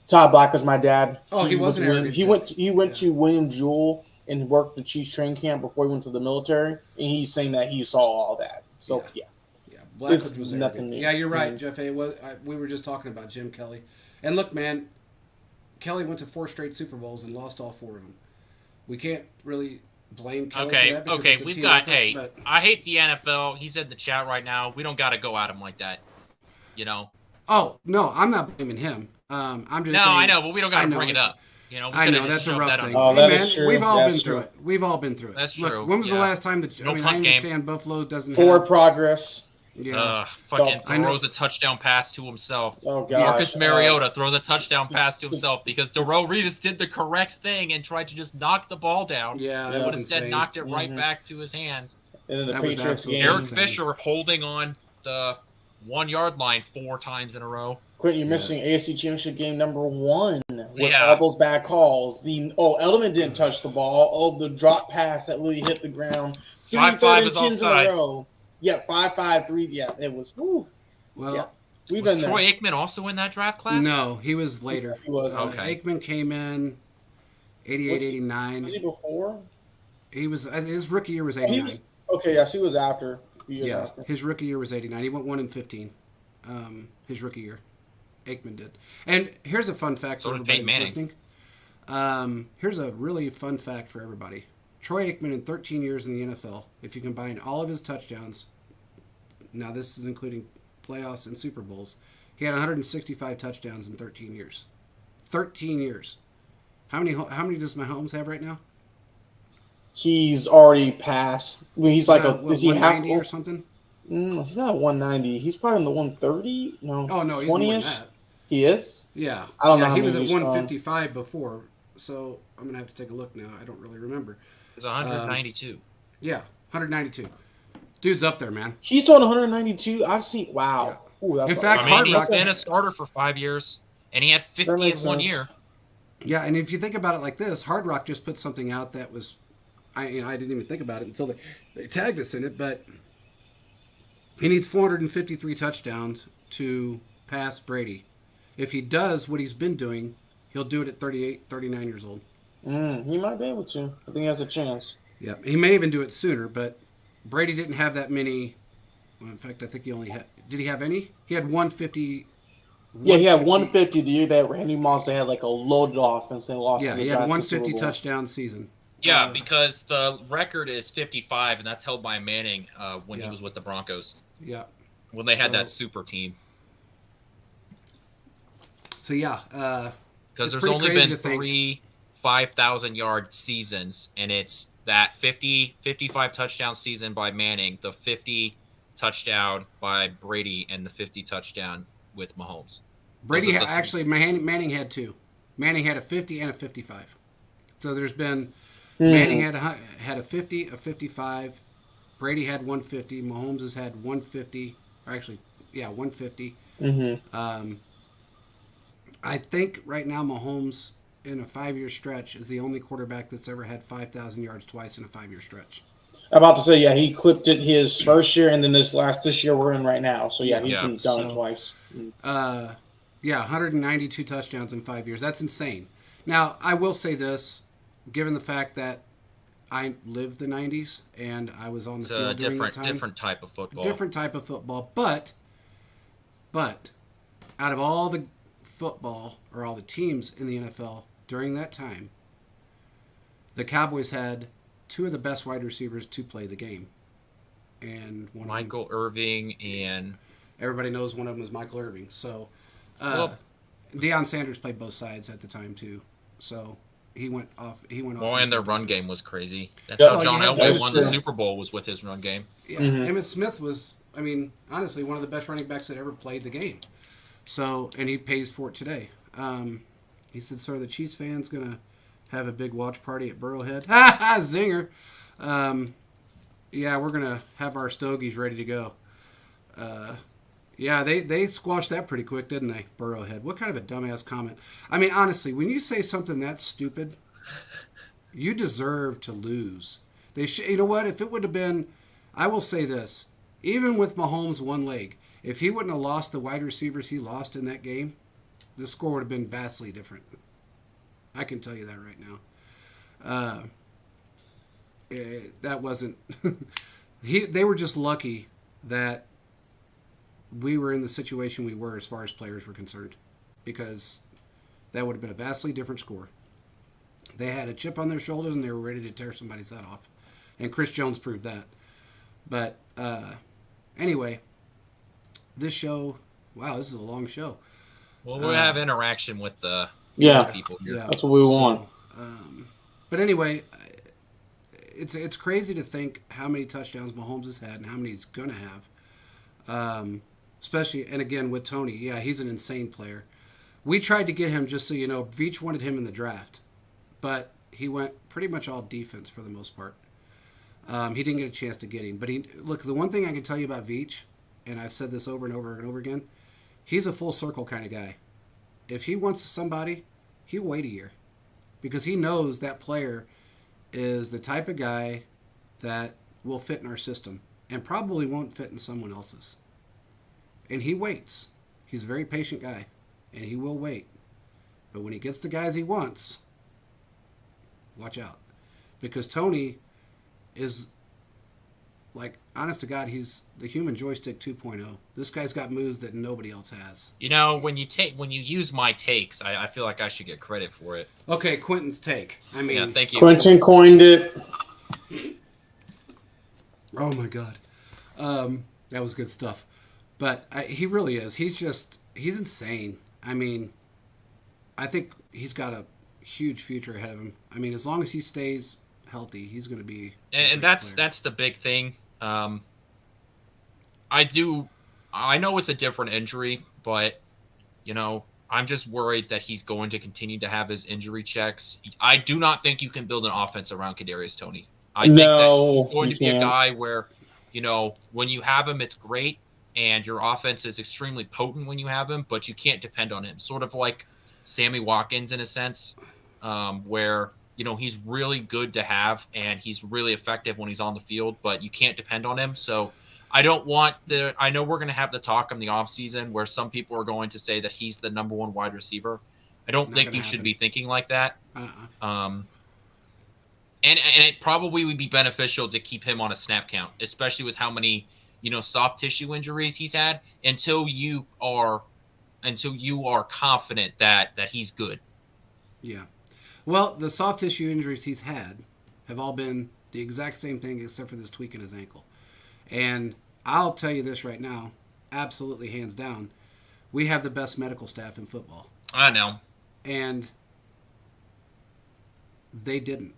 Todd Blackledge, my dad. Oh, he wasn't arrogant. He went to William Jewell and worked the Chiefs training camp before he went to the military, and he's saying that he saw all that. So yeah. Blackledge was nothing new. Yeah, you're right, Jeff. We were just talking about Jim Kelly, and look, man, Kelly went to 4 straight Super Bowls and lost all 4 of them. We can't really blame Kelly for that. Okay, we've got. I hate the NFL. He's in the chat right now. We don't got to go at him like that. You know. Oh no, I'm not blaming him. I'm just saying. I know, but we don't got to bring it up. You know, I know that's a rough thing. Oh, hey, that man, is true. We've all been through it. We've all been through it. That's Look, true. When was the last time that? No I punt understand game. Buffalo doesn't Forward have progress. Yeah. Fucking throws a touchdown pass to himself. Oh, gosh. Marcus Mariota throws a touchdown pass to himself because Darrelle Revis did the correct thing and tried to just knock the ball down. Yeah, but instead knocked it right back to his hands. And then the Patriots game. Eric Fisher holding on the 1 yard line 4 times in a row. Quentin, you're missing AFC Championship game number 1 with all those bad calls. Edelman didn't touch the ball. Oh, the drop pass that literally hit the ground. 5-5 is offsides. Yeah, 5-5-3. Yeah, it was. Woo. Well, we've was been Troy there. Aikman also in that draft class? No, he was later. He was. Okay. Aikman came in 88, 89. Was he before? He was. His rookie year was 89. Yes, he was after. After. His rookie year was 89. He went 1-15. His rookie year, Aikman did. And here's a fun fact for everybody that's listening. Here's a really fun fact for everybody. Troy Aikman in 13 years in the NFL, if you combine all of his touchdowns, now this is including playoffs and Super Bowls, he had 165 touchdowns in 13 years. 13 years. How many does Mahomes have right now? He's already passed. I mean, he's like is he 190 or something? He's not 190. He's probably in the 130. No. Oh no, he's 20ish. more than that. He is. Yeah. I don't know. He was at 155 before, so I'm gonna have to take a look now. I don't really remember. It's 192. Yeah, 192. Dude's up there, man. He's doing 192. I've seen. Wow. Yeah. Ooh, that's in fact, Hard Rock been a starter for 5 years, and he had 50 in 1 year. Yeah, and if you think about it like this, Hard Rock just put something out that was, I didn't even think about it until they tagged us in it, but he needs 453 touchdowns to pass Brady. If he does what he's been doing, he'll do it at 38, 39 years old. He might be able to. I think he has a chance. Yeah, he may even do it sooner, but Brady didn't have that many. Well, in fact, I think he only had. Did he have any? He had 150. Yeah, he had 150 the year that Randy Moss had like a loaded offense and lost. Yeah, to the he had Giants 150 touchdown season. Yeah, because the record is 55, and that's held by Manning when he was with the Broncos. Yeah. When they had that super team. So yeah, because there's only been 3 5,000-yard seasons, and it's that 55 touchdown season by Manning, the 50 touchdown by Brady, and the 50 touchdown with Mahomes. Brady Manning had 2. Manning had a 50 and a 55. So there's been Manning had a 50, a 55. Brady had 150. Mahomes has had 150. Or actually, 150. I think right now Mahomes in a 5-year stretch is the only quarterback that's ever had 5,000 yards twice in a 5-year stretch. I'm about to say, yeah, he clipped it his first year, and then this year we're in right now. So yeah, he's been done it twice. 192 touchdowns in 5 years. That's insane. Now, I will say this, given the fact that I lived the 90s and I was on the field during that time. Different type of football. Different type of football. But out of all the football or all the teams in the NFL during that time, the Cowboys had 2 of the best wide receivers to play the game. And Michael Irving and... Everybody knows one of them was Michael Irving. So Deion Sanders played both sides at the time too. So he went off. Well, and their run game was crazy. That's how John Elway won the Super Bowl, was with his run game. Yeah, Emmitt Smith was, honestly, one of the best running backs that ever played the game. So, and he pays for it today. He said, "So are the Chiefs fans gonna have a big watch party at Burrowhead?" Ha ha! Zinger. Yeah, we're gonna have our stogies ready to go. Yeah, they squashed that pretty quick, didn't they? Burrowhead. What kind of a dumbass comment? I mean, honestly, when you say something that stupid, you deserve to lose. You know what? If it would have been, I will say this: even with Mahomes' one leg, if he wouldn't have lost the wide receivers he lost in that game, the score would have been vastly different. I can tell you that right now. That wasn't. They were just lucky that we were in the situation we were as far as players were concerned, because that would have been a vastly different score. They had a chip on their shoulders and they were ready to tear somebody's head off, and Chris Jones proved that. But anyway, this show, wow, this is a long show. Well, we'll have interaction with the people here. Yeah, that's what we want. But anyway, it's crazy to think how many touchdowns Mahomes has had and how many he's going to have. Especially, and again, with Tony, yeah, he's an insane player. We tried to get him, just so you know, Veach wanted him in the draft, but he went pretty much all defense for the most part. He didn't get a chance to get him. But look, the one thing I can tell you about Veach, and I've said this over and over and over again, he's a full circle kind of guy. If he wants somebody, he'll wait a year, because he knows that player is the type of guy that will fit in our system and probably won't fit in someone else's. And he waits. He's a very patient guy, and he will wait. But when he gets the guys he wants, watch out. Because Tony is, like, honest to God, he's the human joystick 2.0. This guy's got moves that nobody else has. You know, when you use my takes, I feel like I should get credit for it. Okay, Quentin's take. I mean, yeah, thank you. Quentin coined it. Oh my God, that was good stuff. But he really is. He's insane. I mean, I think he's got a huge future ahead of him. I mean, as long as he stays healthy, he's going to be. And that's the big thing. I know it's a different injury, but you know, I'm just worried that he's going to continue to have his injury checks. I do not think you can build an offense around Kadarius Toney. I think that he's going to be a guy where, you know, when you have him, it's great, and your offense is extremely potent when you have him, but you can't depend on him. Sort of like Sammy Watkins in a sense, where, you know, he's really good to have, and he's really effective when he's on the field, but you can't depend on him. So I know we're going to have the talk in the offseason where some people are going to say that he's the number one wide receiver. I don't think you should be thinking like that. And it probably would be beneficial to keep him on a snap count, especially with how many, you know, soft tissue injuries he's had, until you are confident that he's good. Yeah. Well, the soft tissue injuries he's had have all been the exact same thing except for this tweak in his ankle. And I'll tell you this right now, absolutely hands down, we have the best medical staff in football. I know. And they didn't.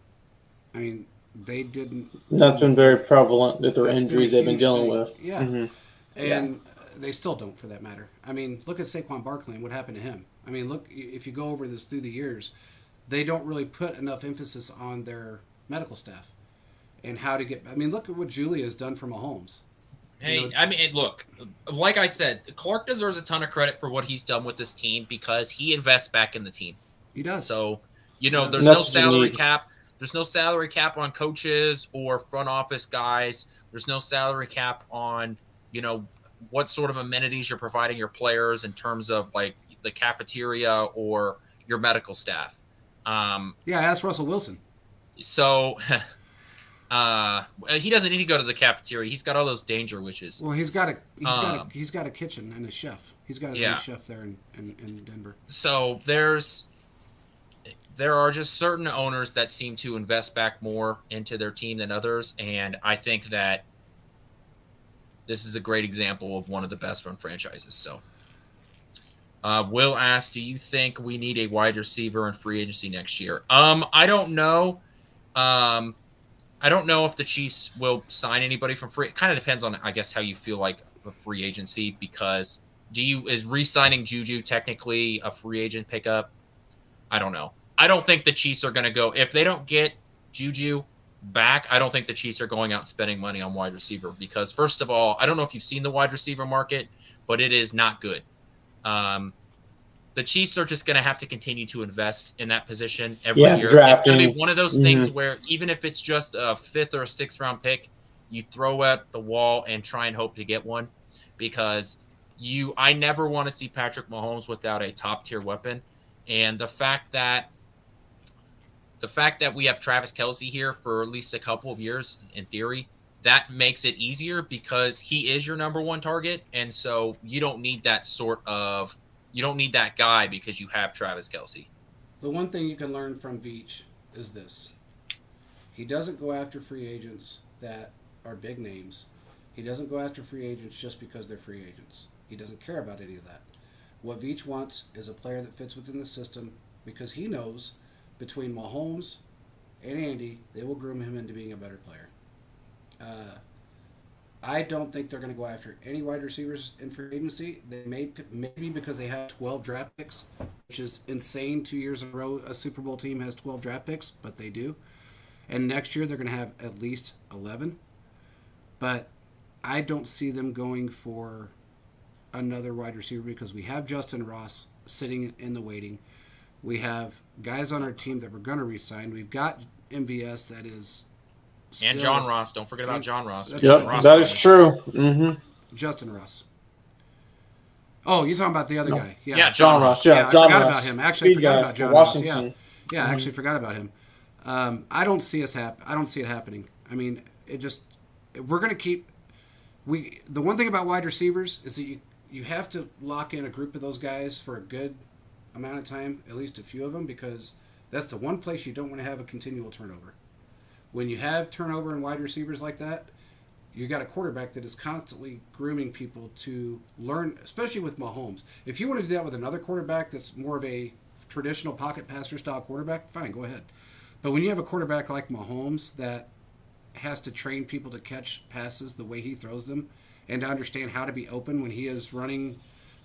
I mean, they didn't. That's been very prevalent with their injuries they've been dealing with. Yeah. Mm-hmm. And they still don't, for that matter. I mean, look at Saquon Barkley and what happened to him. I mean, look, if you go over this through the years, they don't really put enough emphasis on their medical staff and how to get. I mean, look at what Julia has done for Mahomes. Hey, you know, I mean, look, like I said, Clark deserves a ton of credit for what he's done with this team because he invests back in the team. He does. So, you know, there's no salary cap. There's no salary cap on coaches or front office guys. There's no salary cap on, you know, what sort of amenities you're providing your players in terms of like the cafeteria or your medical staff. Ask Russell Wilson. So he doesn't need to go to the cafeteria. He's got all those danger wishes. Well, he's got a kitchen and a chef. He's got his own chef there in Denver. So there are just certain owners that seem to invest back more into their team than others, and I think that this is a great example of one of the best run franchises. So Will asks, do you think we need a wide receiver in free agency next year? I don't know. I don't know if the Chiefs will sign anybody from free. It kind of depends on, I guess, how you feel like a free agency, because is re-signing Juju technically a free agent pickup? I don't know. I don't think the Chiefs are going to go if they don't get Juju back. I don't think the Chiefs are going out and spending money on wide receiver because, first of all, I don't know if you've seen the wide receiver market, but it is not good. The Chiefs are just going to have to continue to invest in that position every year. Drafting. It's going to be one of those things where even if it's just a 5th or a 6th round pick, you throw at the wall and try and hope to get one because I never want to see Patrick Mahomes without a top tier weapon. And the fact that we have Travis Kelce here for at least a couple of years, in theory, that makes it easier because he is your number one target. And so you don't need that guy because you have Travis Kelce. The one thing you can learn from Veach is this. He doesn't go after free agents that are big names. He doesn't go after free agents just because they're free agents. He doesn't care about any of that. What Veach wants is a player that fits within the system because he knows between Mahomes and Andy, they will groom him into being a better player. I don't think they're going to go after any wide receivers in free agency. They maybe because they have 12 draft picks, which is insane. 2 years in a row, a Super Bowl team has 12 draft picks, but they do. And next year they're going to have at least 11. But I don't see them going for another wide receiver because we have Justin Ross sitting in the waiting. We have guys on our team that we're going to re-sign. We've got MVS that is still, and John Ross. Don't forget about John Ross. Yep, that is true. Mm-hmm. Justin Ross. Oh, you're talking about the other guy. Yeah, John Ross. Yeah, I John forgot Ross. about him. Actually, I forgot about John Washington. Ross. Yeah, I actually forgot about him. I don't see it happening. I mean, we're going to keep. The one thing about wide receivers is that you have to lock in a group of those guys for a good amount of time, at least a few of them, because that's the one place you don't want to have a continual turnover. When you have turnover in wide receivers like that, you got a quarterback that is constantly grooming people to learn, especially with Mahomes. If you want to do that with another quarterback that's more of a traditional pocket passer style quarterback, fine, go ahead. But when you have a quarterback like Mahomes that has to train people to catch passes the way he throws them and to understand how to be open when he is running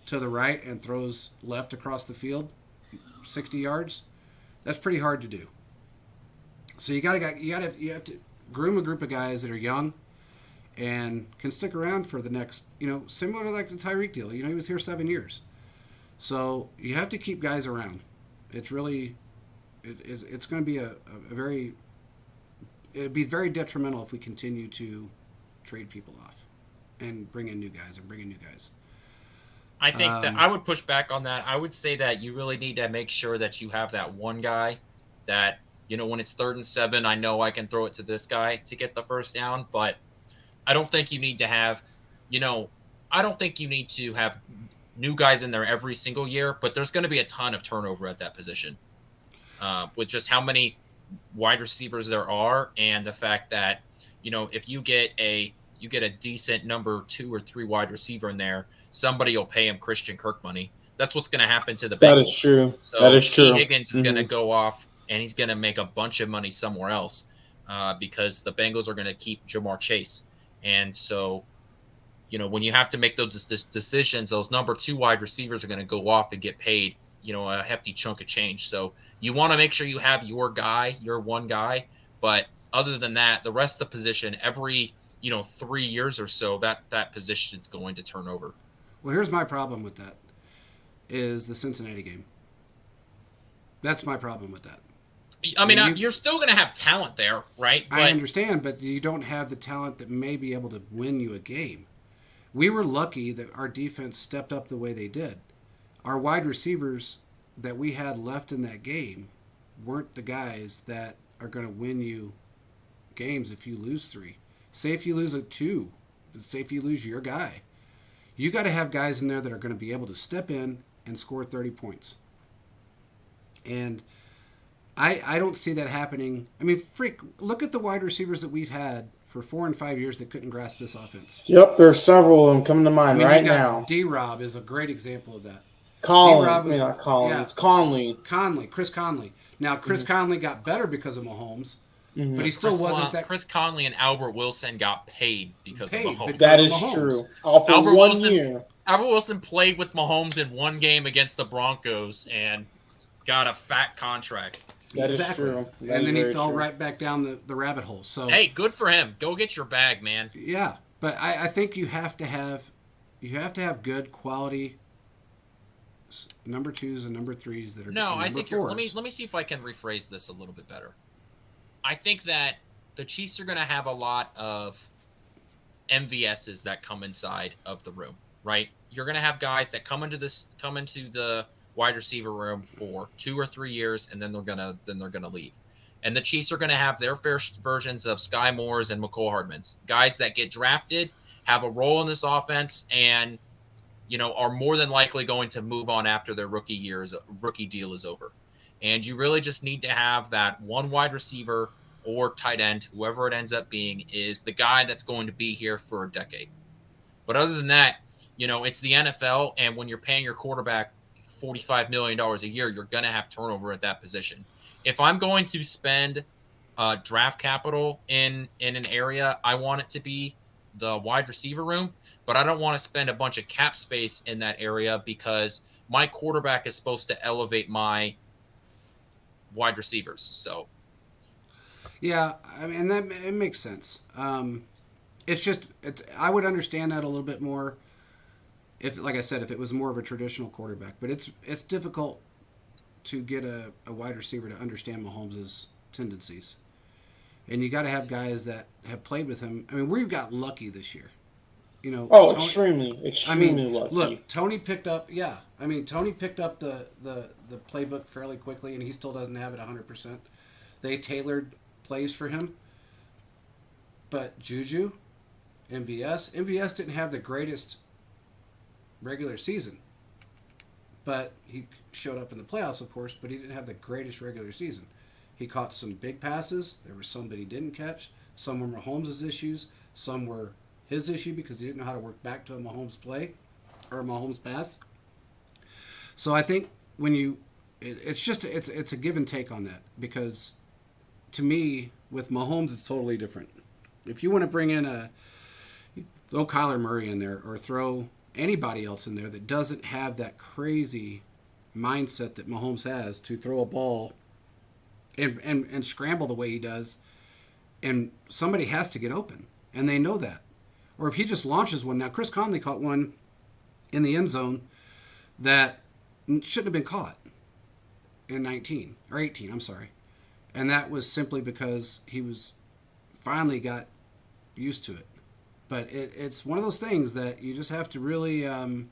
to the right and throws left across the field 60 yards, that's pretty hard to do. So you have to groom a group of guys that are young and can stick around for the next, similar to like the Tyreek deal. He was here 7 years. So you have to keep guys around. It's really, it's going to be it'd be very detrimental if we continue to trade people off and bring in new guys. I think that I would push back on that. I would say that you really need to make sure that you have that one guy that, when it's 3rd and 7, I know I can throw it to this guy to get the first down, but I don't think you need to have, new guys in there every single year, but there's going to be a ton of turnover at that position with just how many wide receivers there are and the fact that, if you get a decent number 2 or 3 wide receiver in there, somebody will pay him Christian Kirk money. That's what's going to happen to the Bengals. That is true. So that is true. Higgins is going to go off, and he's going to make a bunch of money somewhere else because the Bengals are going to keep Jamar Chase. And so, when you have to make those decisions, those number 2 wide receivers are going to go off and get paid, a hefty chunk of change. So you want to make sure you have your guy, your one guy. But other than that, the rest of the position, every 3 years or so, that position is going to turn over. Well, here's my problem with that, is the Cincinnati game. That's my problem with that. I mean, you're still going to have talent there, right? I understand, but you don't have the talent that may be able to win you a game. We were lucky that our defense stepped up the way they did. Our wide receivers that we had left in that game weren't the guys that are going to win you games if you lose 3. Say if you lose a 2, say if you lose your guy. You got to have guys in there that are going to be able to step in and score 30 points. And I don't see that happening. I mean, look at the wide receivers that we've had for 4 and 5 years that couldn't grasp this offense. Yep, there's several of them coming to mind now. D-Rob is a great example of that. Chris Conley. Now, Chris Conley got better because of Mahomes, but he still wasn't that. Chris Conley and Albert Wilson got paid because of Mahomes. That is true. Albert Wilson played with Mahomes in one game against the Broncos, and got a fat contract. That is true. And then he fell right back down the rabbit hole. So hey, good for him. Go get your bag, man. Yeah, but I think you have to have good quality number 2s and number 3s that are no. I think let me see if I can rephrase this a little bit better. I think that the Chiefs are going to have a lot of MVSs that come inside of the room, right? You're going to have guys that come into the wide receiver room for 2 or 3 years, and then they're gonna leave. And the Chiefs are going to have their fair versions of Sky Moores and McCole Hardmans, guys that get drafted, have a role in this offense, and are more than likely going to move on after their rookie deal is over. And you really just need to have that one wide receiver or tight end, whoever it ends up being, is the guy that's going to be here for a decade. But other than that, it's the NFL, and when you're paying your quarterback $45 million a year, you're going to have turnover at that position. If I'm going to spend draft capital in an area, I want it to be the wide receiver room, but I don't want to spend a bunch of cap space in that area because my quarterback is supposed to elevate my wide receivers. So, yeah, I mean it makes sense. I would understand that a little bit more if, like I said, if it was more of a traditional quarterback. But it's difficult to get a wide receiver to understand Mahomes' tendencies. And you got to have guys that have played with him. I mean, we've got lucky this year. Tony, extremely lucky. Look, Tony picked up the playbook fairly quickly, and he still doesn't have it 100%. They tailored plays for him. But Juju, MVS didn't have the greatest regular season. But he showed up in the playoffs, of course, but he didn't have the greatest regular season. He caught some big passes. There were some that he didn't catch. Some were Mahomes' issues. Some were his issue because he didn't know how to work back to a Mahomes play or a Mahomes pass. So I think it's a give and take on that, because to me, with Mahomes, it's totally different. If you want to bring in throw Kyler Murray in there or throw anybody else in there that doesn't have that crazy mindset that Mahomes has to throw a ball and scramble the way he does, and somebody has to get open, and they know that. Or if he just launches one. Now, Chris Conley caught one in the end zone that shouldn't have been caught in 19 or 18, I'm sorry. And that was simply because he finally got used to it. But it's one of those things that you just have to really, you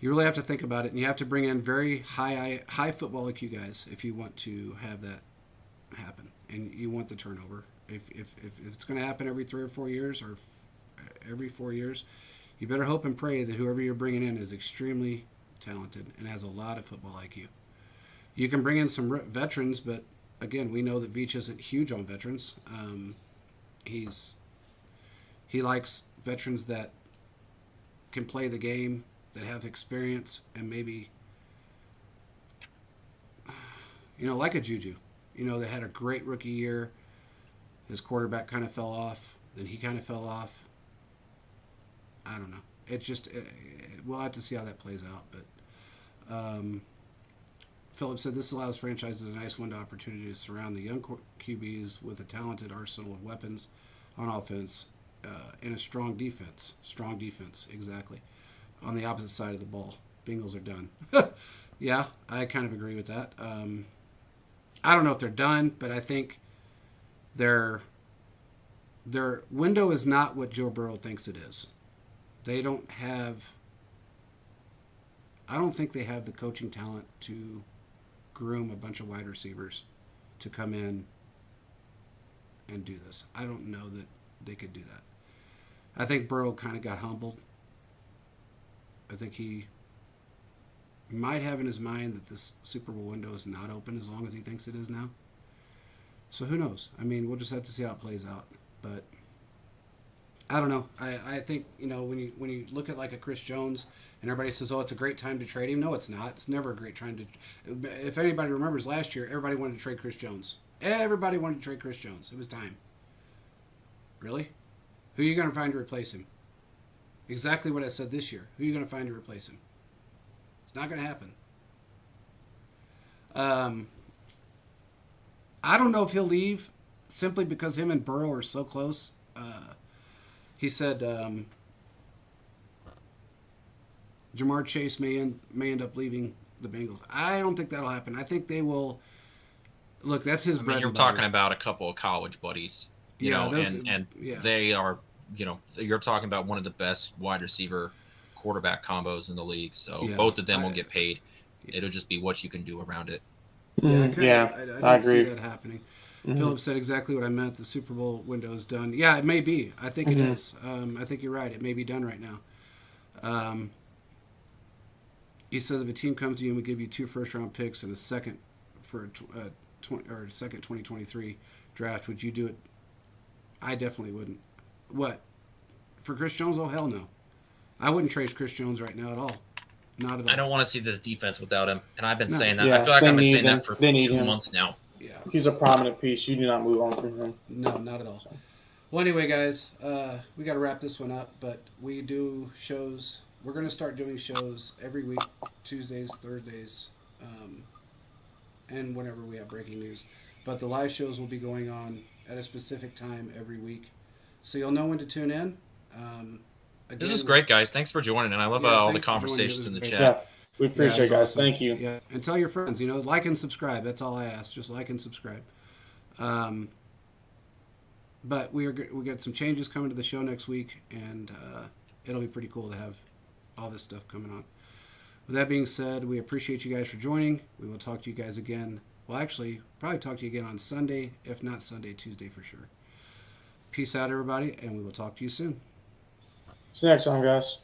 really have to think about it, and you have to bring in very high football IQ guys if you want to have that happen, and you want the turnover. If it's going to happen every 3 or 4 years, or every 4 years, you better hope and pray that whoever you're bringing in is extremely talented and has a lot of football IQ. You can bring in some veterans, but again, we know that Veach isn't huge on veterans. He likes veterans that can play the game, that have experience, and maybe, like a Juju, that had a great rookie year. His quarterback kind of fell off. Then he kind of fell off. I don't know. We'll have to see how that plays out. But Philip said this allows franchises a nice window opportunity to surround the young QBs with a talented arsenal of weapons on offense and a strong defense. Strong defense, exactly. On the opposite side of the ball. Bengals are done. Yeah, I kind of agree with that. I don't know if they're done, but I think their window is not what Joe Burrow thinks it is. I don't think they have the coaching talent to groom a bunch of wide receivers to come in and do this. I don't know that they could do that. I think Burrow kind of got humbled. I think he might have in his mind that this Super Bowl window is not open as long as he thinks it is now. So who knows? I mean, we'll just have to see how it plays out. But I don't know. I think, when you look at like a Chris Jones and everybody says, oh, it's a great time to trade him. No, it's not. It's never a great time to. If anybody remembers last year, everybody wanted to trade Chris Jones. Everybody wanted to trade Chris Jones. It was time. Really? Who are you going to find to replace him? Exactly what I said this year. Who are you going to find to replace him? It's not going to happen. I don't know if he'll leave simply because him and Burrow are so close. He said Jamar Chase may end up leaving the Bengals. I don't think that'll happen. I think they will. Look, that's his bread You're and butter. talking about a couple of college buddies, you know, and they are, you know, you're talking about one of the best wide receiver quarterback combos in the league. So both of them will get paid. It'll just be what you can do around it. I agree. See that happening. Philip said exactly what I meant. The Super Bowl window is done. Yeah, it may be. I think it is. I think you're right. It may be done right now. He says if a team comes to you and we give you 2 first-round picks and a second for second 2023 draft, would you do it? I definitely wouldn't. What? For Chris Jones? Oh, hell no. I wouldn't trade Chris Jones right now at all. Not at all. I don't want to see this defense without him, and I've been saying that. Yeah, I feel like I've been saying him. that for 2 months now. Yeah. He's a prominent piece. You do not move on from him. No, not at all. Well, anyway, guys, we got to wrap this one up, but we do shows. We're going to start doing shows every week, Tuesdays, Thursdays, and whenever we have breaking news. But the live shows will be going on at a specific time every week, so you'll know when to tune in. Again, This is great, guys. Thanks for joining, and I love all the conversations in the chat. Yeah, we appreciate it, guys. Awesome. Thank you. Yeah, and tell your friends. You know, like and subscribe. That's all I ask. Just like and subscribe. But we got some changes coming to the show next week, and it'll be pretty cool to have all this stuff coming on. With that being said, we appreciate you guys for joining. We will talk to you guys again. Well, actually, probably talk to you again on Sunday, if not Sunday, Tuesday for sure. Peace out, everybody, and we will talk to you soon. See you next time, guys.